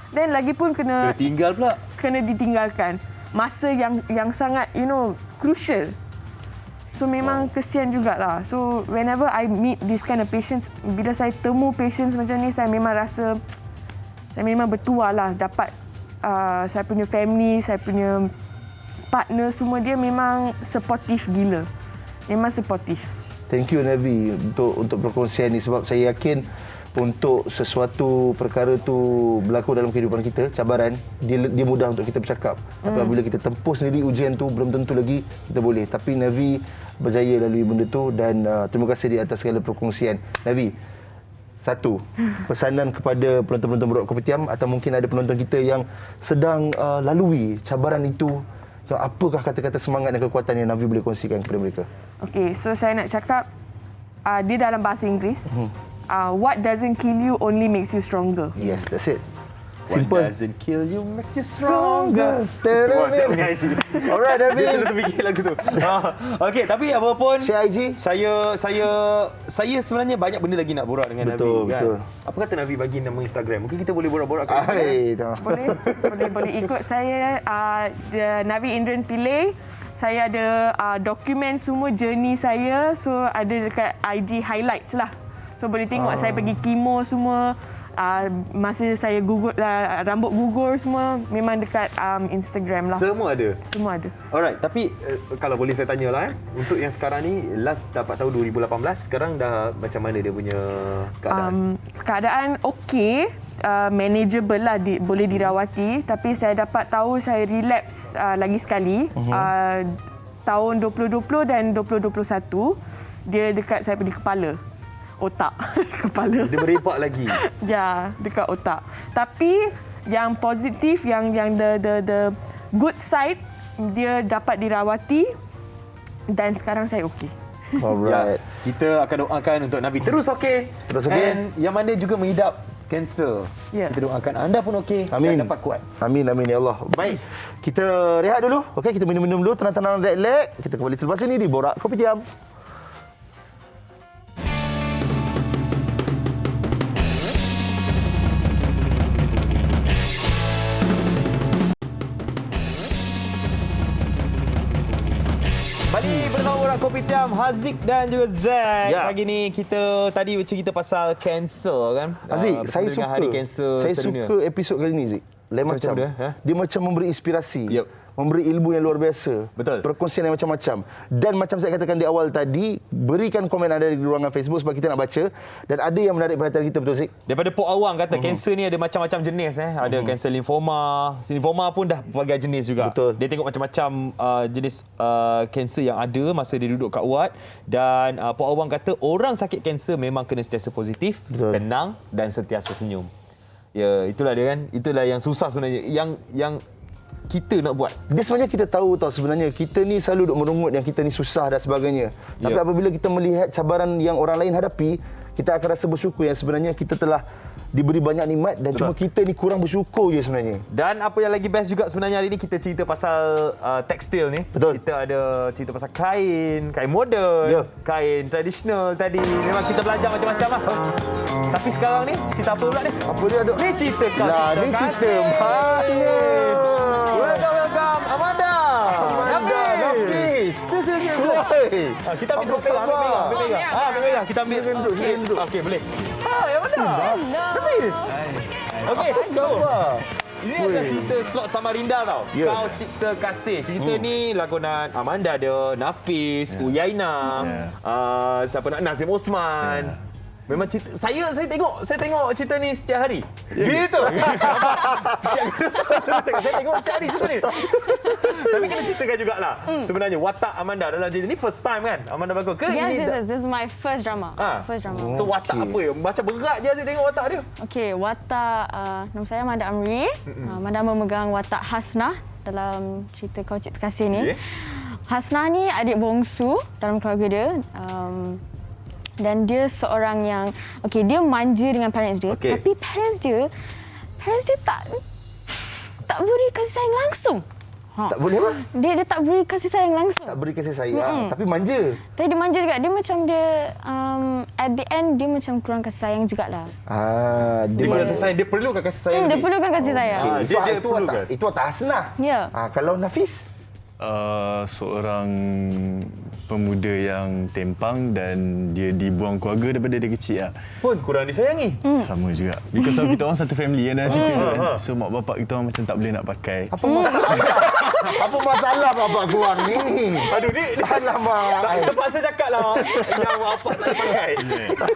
Dan lagi pun kena
tinggal pula.
Kena ditinggalkan. Masa yang sangat, crucial. So memang kesian jugalah. So whenever I meet this kind of patients, bila saya temu patients macam ni, saya memang rasa, saya memang bertuah lah dapat saya punya family, saya punya partner, semua dia memang supportive gila. Memang supportive.
Thank you Navi untuk perkongsian ni, sebab saya yakin untuk sesuatu perkara tu berlaku dalam kehidupan kita, cabaran, dia mudah untuk kita bercakap. Tapi apabila kita tempuh sendiri ujian tu, belum tentu lagi kita boleh. Tapi Navi berjaya lalui benda tu dan terima kasih di atas segala perkongsian. Navi, satu, pesanan kepada penonton-penonton Borak Kopitiam atau mungkin ada penonton kita yang sedang lalui cabaran itu, apakah kata-kata semangat dan kekuatan yang Navi boleh kongsikan kepada mereka?
Okay, so saya nak cakap, dia dalam bahasa Inggeris, what doesn't kill you only makes you stronger.
Yes, that's it.
Simple. What doesn't kill you makes you stronger.
Wah, saya menyanyi. Alright, Navi.
Dia terfikir lagu tu. Okey, tapi apapun,
share IG.
Saya sebenarnya banyak benda lagi nak borak dengan Navi. Betul. Apa kata Navi bagi nama Instagram? Mungkin kita boleh borak-borak kat Instagram.
Boleh ikut saya, Navi Indran Pillay. Saya ada dokumen semua journey saya. So ada dekat IG highlights lah. So boleh tengok saya pergi kemo semua. Masa saya rambut gugur semua, memang dekat Instagram lah.
Semua ada?
Semua ada.
Alright, tapi kalau boleh saya tanyalah, untuk yang sekarang ni, last dapat tahu 2018, sekarang dah macam mana dia punya keadaan?
Keadaan okey, manageable lah, boleh dirawati. Tapi saya dapat tahu saya relapse lagi sekali. Tahun 2020 dan 2021, dia dekat saya punya kepala. Otak. Kepala.
Dia berimpak lagi.
Ya, dekat otak. Tapi yang positif, yang the good side, dia dapat dirawati dan sekarang saya okey.
Alright.
Ya, kita akan doakan untuk Navi terus okey.
Terus okey.
And yang mana juga mengidap kanser.
Yeah.
Kita doakan anda pun okey dan dapat kuat.
Amin ya Allah. Baik, kita rehat dulu. Okey, kita minum-minum dulu, tenang-tenang, relax. Kita kembali selepas ini di Borak Kopitiam.
Balik bersama Borak Kopitiam, Haziq dan juga Zack.
Ya.
Pagi ni kita tadi bercerita pasal kanser kan.
Haziq, saya
Hari kanser
suka
sedunia.
episod kali ni, Zik. lain macam. Dia macam memberi inspirasi. Memberi ilmu yang luar biasa.
Betul.
Perkongsian yang macam-macam. Dan macam saya katakan di awal tadi, berikan komen anda di ruangan Facebook sebab kita nak baca. Dan ada yang menarik perhatian kita, betul Zik?
Daripada Pok Awang kata kanser ni ada macam-macam jenis. Ada kanser limfoma. Limfoma pun dah berbagai jenis juga.
Betul.
Dia tengok macam-macam jenis kanser yang ada masa dia duduk kat ward. Dan Pok Awang kata orang sakit kanser memang kena sentiasa positif, tenang dan sentiasa senyum. Ya, itulah dia kan. Itulah yang susah sebenarnya. Yang kita nak buat.
Dia sebenarnya kita tahu tau sebenarnya kita ni selalu duk merungut yang kita ni susah dan sebagainya. Tapi apabila kita melihat cabaran yang orang lain hadapi, kita akan rasa bersyukur yang sebenarnya kita telah diberi banyak nikmat dan cuma kita ni kurang bersyukur je sebenarnya.
Dan apa yang lagi best juga sebenarnya hari ni kita cerita pasal tekstil ni.
Betul.
Kita ada cerita pasal kain moden, kain tradisional tadi. Memang kita belajar macam-macam lah. Tapi sekarang ni cerita apa pula ni?
Apa dia ada?
Ni cerita kau
Nah,
cerita
ni cerita
kasih. Welcome Amanda.
Nafis.
Kita ambil pegang. Kita ambil duduk. Okey, boleh. Yang mana? Nafis. Okey, so ini adalah cerita Slot Samarinda tau. Kau Cipta Kasih. Cerita ni lakonan Amanda ada, Nafis, Uyaina, siapa nak, Nazim Osman. Memang cerita, saya tengok cerita ni setiap hari. Gitu. Saya tengok setiap hari cerita ni. Tapi kena ceritakan jugalah. Sebenarnya watak Amanda dalam cerita ni first time kan Amanda berlakon ke?
Yes. This is my first drama. First drama.
So watak apa ya? Macam berat je saya tengok watak dia.
Okey, watak nama saya Amanda Amri. Amanda memegang watak Hasnah dalam cerita Kau Cipta Kasih ni. Hasnah ni adik bongsu dalam keluarga dia. Dan dia seorang yang dia manja dengan parents dia, tapi parents dia tak beri kasih sayang langsung.
Tak boleh apa?
Dia tak beri kasih sayang langsung.
Tak beri kasih sayang, tapi manja.
Tapi dia manja juga. Dia macam at the end dia macam kurang kasih sayang jugalah.
Dia kasih sayang, dia perlukan kasih sayang.
Dia perlukan kasih sayang.
Dia perlukan.
Itu watak Hasnah.
Ya.
Kalau Nafis?
Seorang pemuda yang tempang dan dia dibuang keluarga daripada dia kecil lah.
Pun kurang disayangi.
Sama juga. Because kita orang satu family kan dalam cerita tu kan. So mak bapak kita orang macam tak boleh nak pakai.
Apa masalah? Apa masalah bapak korang ni?
Aduh ni
alamak.
Terpaksa cakap lah yang bapak tak boleh pakai.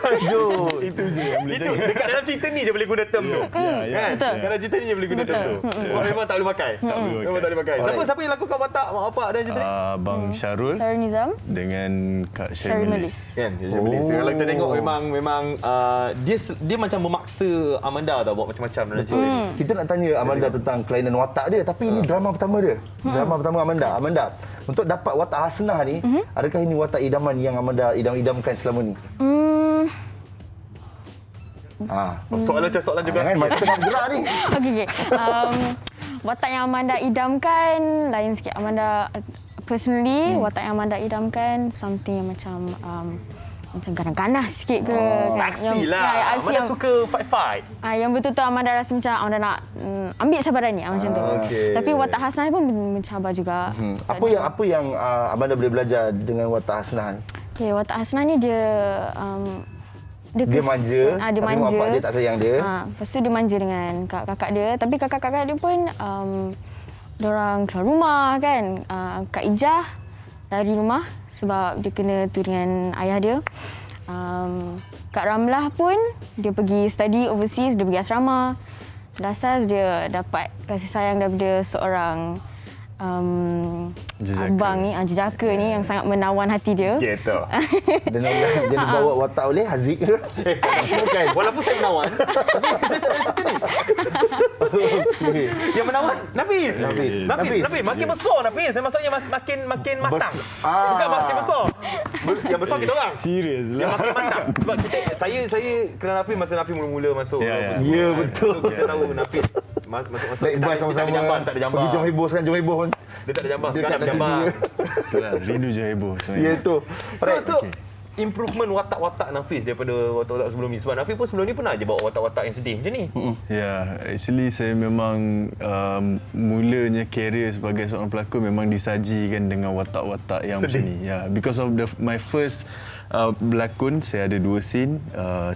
Aduh.
Itu je yang boleh cakap.
Dekat dalam cerita ni je boleh guna term tu. Kan? Dalam cerita ni je boleh guna term tu. Sebab memang tak boleh pakai. Memang tak boleh pakai. Siapa yang lakukan watak mak bapak dalam cerita ni?
Abang Syarul
Nizam
dengan Kak Syarul Melis.
Kan? Syarul Melis. Kalau kita tengok memang dia macam memaksa Amanda tau buat macam-macam dalam cerita ni.
Kita nak tanya Amanda tentang kelainan watak dia, tapi ini drama pertama dia. Drama pertama Amanda. Amanda, untuk dapat watak Hasnah ni, adakah ini watak idaman yang Amanda idam-idamkan selama ni?
Soalan juga.
Kan masa tengah bergerak ni.
Okey. Watak yang Amanda idamkan lain sikit. Amanda personally watak yang Amanda idamkan something yang macam ganas sikit ke.
Aksi lah. Amanda suka fight.
Yang betul-betul Amanda rasa macam Amanda nak ambil cabaran ni macam tu. Tapi watak Hasnah pun mencabar juga.
Apa yang Amanda boleh belajar dengan watak Hasnah ni?
Okey, watak Hasnah ni dia
manja,
dia manja.
Bapak dia tak sayang dia.
Lepas tu dia manja dengan kakak dia. Tapi kakak-kakak dia pun diorang keluar rumah kan. Kak Ijah dari rumah sebab dia kena tu dengan ayah dia. Kak Ramlah pun dia pergi study overseas, dia pergi asrama. Sedasar dia dapat kasih sayang daripada seorang abang ni, jejaka ni yang sangat menawan hati dia.
Gitu.
Dan dia dibawa watak oleh Haziq ke?
Bukan. Walaupun saya menawan, tapi saya tak ada cerita ni. Yang menawan Nafis. Makin besar Nafis. Maksudnya makin matang. Bukan makin besar. Yang besar kita orang.
Serius lah.
Yang makin matang. Sebab saya kenal Nafis masa Nafis mula-mula masuk.
Ya, betul.
So, kita tahu Nafis masuk
naik bas sama-sama.
Tak ada jamban.
Pergi jom heboh sekarang, jom heboh pun.
Dia tak ada jamban. Sekarang ada jamban.
Itulah, rindu je heboh sebenarnya.
Ya, tu.
So, improvement watak-watak Nafis daripada watak-watak sebelum ni. Sebab Nafis pun sebelum ni pernah je bawa watak-watak yang sedih macam ni.
Ya, actually saya memang mulanya career sebagai seorang pelakon memang disajikan dengan watak-watak yang macam ni. Ya, because of my first berlakon, saya ada 2 scene,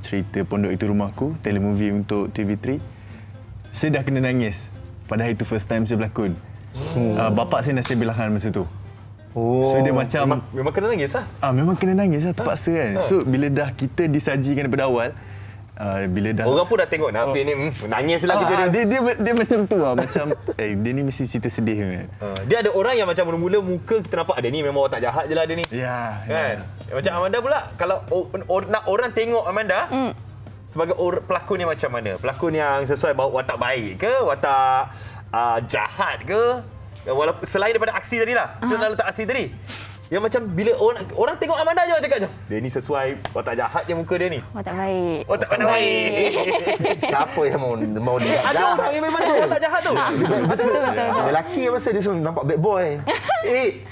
cerita Pondok Itu Rumahku, telemovie untuk TV3. Saya dah kena nangis Padahal itu first time saya berlakon. Bapa saya nasib bilangan masa tu. So dia macam
Memang kena nangis lah.
memang kena nangis lah, terpaksa kan. So bila dah kita disajikan daripada awal, bila dah
Orang pun dah tengok Nafis ni nangis lah kerja dia.
dia macam tu lah. Macam dia ni mesti cerita sedih kan.
Dia ada orang yang macam mula-mula muka kita nampak dia ni memang watak jahat je lah dia ni.
Ya.
Kan? Macam Amanda pula, kalau nak orang tengok Amanda sebagai pelakon yang macam mana? Pelakon yang sesuai watak baik ke, watak jahat ke? Walaupun selain daripada aksi tadi lah. Kita dah letak aksi tadi. Yang macam bila orang tengok Amanda je cakap macam dia ni sesuai watak jahat je muka dia ni.
Watak baik.
Watak baik.
Siapa yang mau dia?
Ada orang yang memang tengok watak jahat tu.
Betul.
Lelaki yang masa dia selalu nampak bad boy.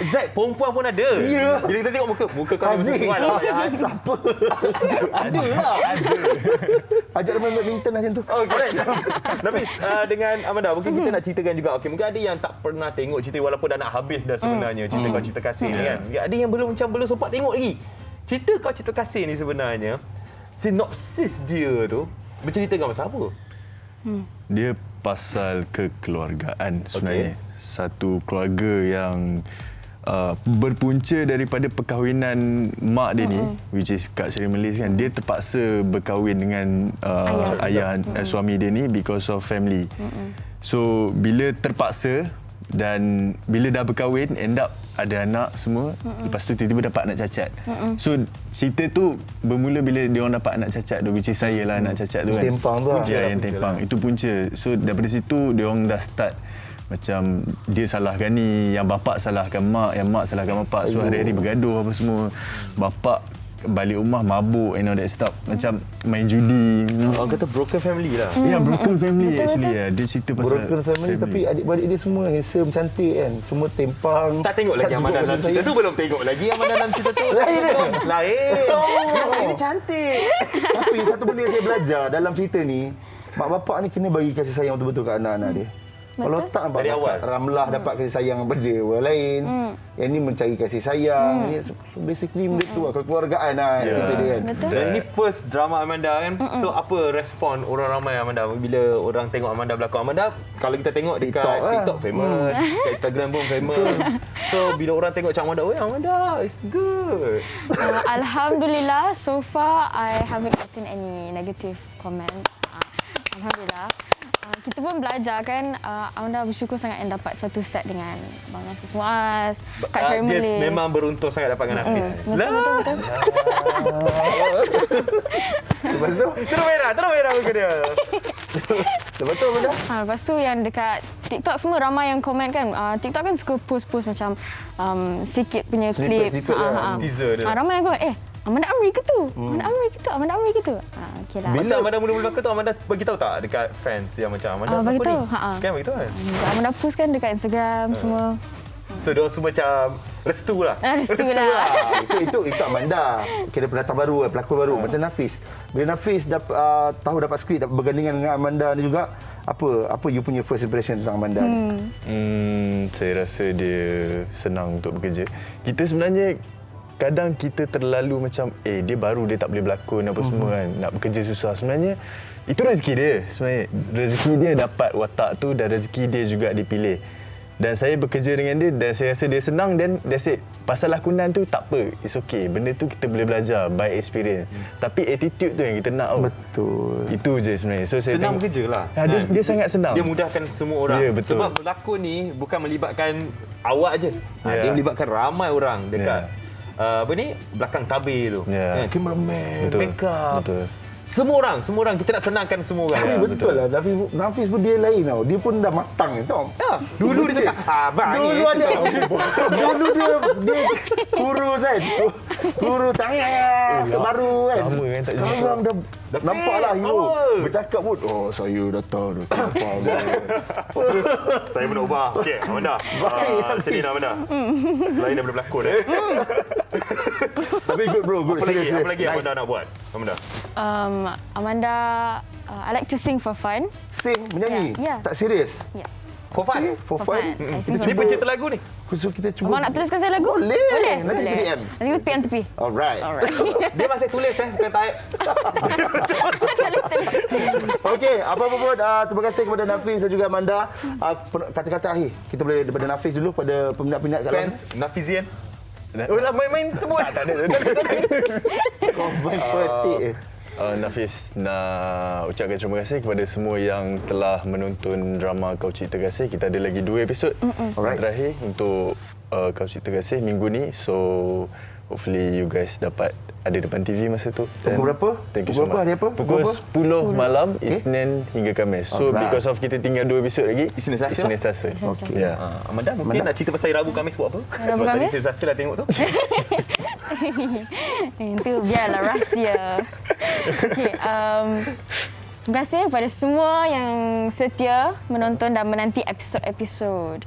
Zack, perempuan pun ada.
Ya.
Bila kita tengok muka kau memang sesuai lah watak jahat.
Siapa?
Ada lah.
Ajak dia main badminton lah macam tu.
Okey. Nafis, dengan Amanda, mungkin kita nak ceritakan juga. Okey, mungkin ada yang tak pernah tengok cerita walaupun dah nak habis dah sebenarnya cerita kau cerita kasih ni kan. Ada yang belum sempat tengok lagi. Cerita kau cerita kasih ni sebenarnya sinopsis dia tu berceritakan pasal apa?
Dia pasal kekeluargaan sebenarnya. Satu keluarga yang berpunca daripada perkahwinan mak dia ni, which is Kak Seri Melis kan. Dia terpaksa berkahwin dengan ayah suami dia ni because of family. So bila terpaksa dan bila dah berkahwin, end up ada anak semua. Lepas tu tiba-tiba dapat anak cacat. So cerita tu bermula bila dia orang dapat anak cacat tu, which is saya lah anak cacat tu kan.
Tempang tu lah.
Ya, yang tempang. Itu punca. So daripada situ dia orang dah start macam dia salahkan ni, yang bapak salahkan mak, yang mak salahkan bapak. So hari-hari bergaduh apa semua. Bapak balik rumah mabuk and all that stuff. Macam main judi.
Orang kata broken family lah.
Ya, broken family actually. Dia cerita pasal
Broken family tapi adik-beradik dia semua handsome, cantik kan. Semua tempang.
Tak tengok lagi Amanda dalam cerita tu, belum tengok lagi Amanda dalam cerita tu. Lain. Ini cantik.
Tapi satu benda yang saya belajar dalam cerita ni, mak bapak ni kena bagi kasih sayang betul-betul kat anak-anak dia. Kalau tak nampak
dari awal
Ramlah dapat kasih sayang daripada orang lain. Yang ni mencari kasih sayang. So basically benda tu lah kekeluargaan lah cerita dia kan.
Dan ini first drama Amanda kan. So apa respon orang ramai Amanda bila orang tengok Amanda berlakon? Amanda kalau kita tengok dekat TikTok famous, dekat Instagram pun famous. So bila orang tengok macam Amanda, Amanda is good.
Alhamdulillah, so far I haven't gotten any negative comments. Alhamdulillah. Kita pun belajar kan, Amanda bersyukur sangat yang dapat satu set dengan Bang Nafis Muaz, Kak Seri Melis.
Dia memang beruntung sangat dapat dengan Nafis.
Betul.
Lepas tu
terus merah muka dia.
lepas tu Amanda.
Lepas tu yang dekat TikTok semua ramai yang komen kan. TikTok kan suka post-post macam sikit punya clips.
Teaser dia.
Ramai yang komen, Amanda Amri ke tu? Amanda Amri ke tu? Okey lah.
Bila Amanda mula-mula berlakon tu, Amanda bagi tahu tak dekat fans yang macam Amanda
bagi
apa
tahu.
ni? Kan bagi tahu kan?
Amanda post kan dekat Instagram semua.
So dia semua macam restu lah.
Restu lah.
Itu Amanda. Kira pendatang baru, pelakon baru macam Nafis. Bila Nafis tahu dapat skrip bergandingan dengan Amanda ni juga, apa you punya first impression tentang Amanda ni?
Saya rasa dia senang untuk bekerja. Kita sebenarnya kadang kita terlalu macam dia baru, dia tak boleh berlakon apa semua kan, nak bekerja susah. Sebenarnya itu rezeki dia. Sebenarnya rezeki dia dapat watak tu dan rezeki dia juga dipilih. Dan saya bekerja dengan dia dan saya rasa dia senang, dan that's it. Pasal lakonan tu tak apa, it's okay. Benda tu kita boleh belajar by experience. Tapi attitude tu yang kita nak.
Betul.
Itu je sebenarnya. So saya
senang bekerja lah.
Dia sangat senang.
Dia mudahkan semua orang.
Ya, betul.
Sebab berlakon ni bukan melibatkan awak je. Dia melibatkan ramai orang dekat belakang tabir tu. Cameraman, makeup.
Betul.
Semua orang kita nak senangkan semua orang.
Betul lah. Nafis pun dia lain tau. Dia pun dah matang tau.
Dulu dia cakap,
dulu ada. Dulu dia kurus kan. Kurus sangat. Baru kan.
Lama kan tak jumpa.
Sekarang dah nampak lah hero. Bercakap pun, saya datang.
Terus saya nak ubah. Okey, Amanda. Macam ni lah Amanda. Selain daripada berlakon.
Tapi good bro, good.
Apa lagi Amanda nak buat? Amanda.
Amanda, I like to sing for fun.
Sing, menyanyi?
Yeah.
Tak serius?
Yes.
For fun?
For fun?
I
Ni
sing for fun.
pencipta lagu ni.
So kita cuba.
Abang nak tuliskan saya lagu?
Boleh. Nanti
Boleh.
DM.
Nanti kita PM to P.
Alright.
Dia masih tulis bukan type.
Okey, apa-apa pun terima kasih kepada Nafis dan juga Amanda. Kata-kata akhir. Kita boleh daripada Nafis dulu pada peminat-peminat kat
Fans Nafizian. Oh, nak main sebut. Tak ada.
Kau main petik.
Nafis nak ucapkan terima kasih kepada semua yang telah menonton drama Kau Cipta Kasih. Kita ada lagi 2 episod yang terakhir untuk Kau Cipta Kasih minggu ni. So hopefully you guys dapat ada depan TV masa tu.
Pukul berapa?
Thank you so much.
Hari apa?
Pukul 10 malam Isnin hingga Khamis. So because of kita tinggal 2 episod lagi,
Isnin Selasa.
Okay. Yeah.
Amanda mungkin nak cerita pasal Rabu Khamis buat apa?
Rabu
Sebab tadi
Khamis?
saya Selasa lah tengok tu.
Itu biarlah rahsia. Okey, terima kasih kepada semua yang setia menonton dan menanti episod-episod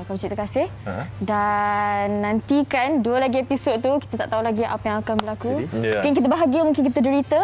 Kau Cipta Kasih. Dan nantikan 2 lagi episod tu, kita tak tahu lagi apa yang akan berlaku. Mungkin kita bahagia, mungkin kita derita.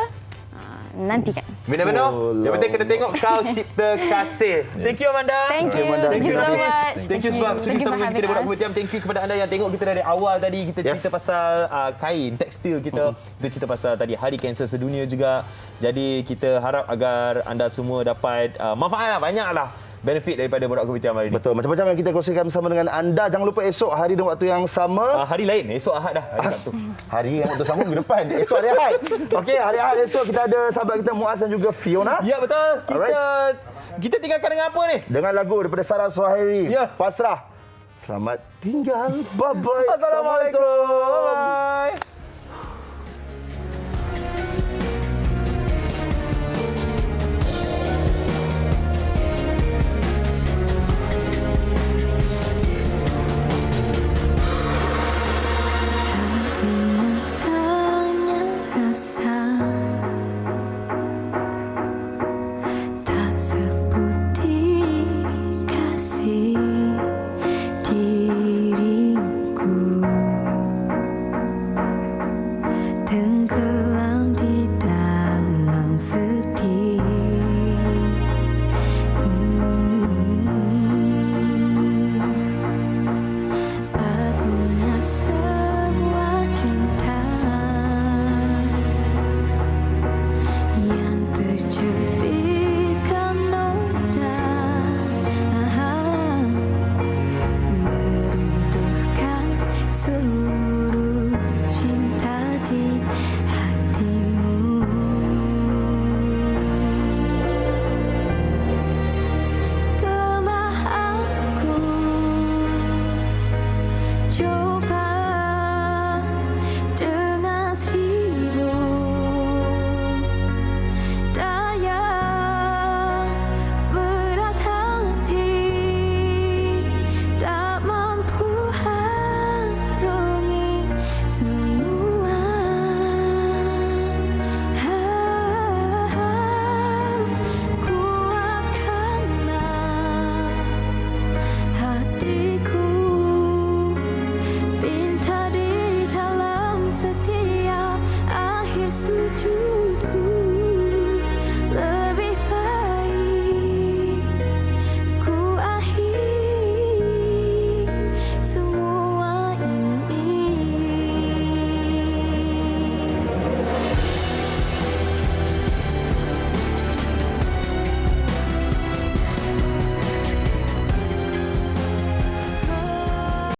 Nantikan.
Benda-benda. Yang penting kena tengok Kau Cipta Kasih. Thank you Amanda.
Thank you. Thank you so much.
Thank you sebab sudi sama kita di Borak Kopiam. Thank you kepada anda yang tengok kita dari awal tadi. Kita cerita pasal kain, tekstil kita. Kita cerita pasal tadi Hari Kanser Sedunia juga. Jadi kita harap agar anda semua dapat manfaat lah, banyak lah benefit daripada Borak Kopiam hari ini.
Betul, macam-macam yang kita kongsikan bersama dengan anda. Jangan lupa esok hari dan waktu yang sama.
Hari lain, esok Ahad dah, hari Sabtu.
Hari yang waktu sama minggu depan. Esok hari Ahad. Okey, hari Ahad esok kita ada sahabat kita Muaz dan juga Fiona.
Ya betul. Kita tinggalkan dengan apa ni?
Dengan lagu daripada Sarah Suhairi.
Ya.
Pasrah. Selamat tinggal. Bye-bye.
Assalamualaikum. Bye-bye.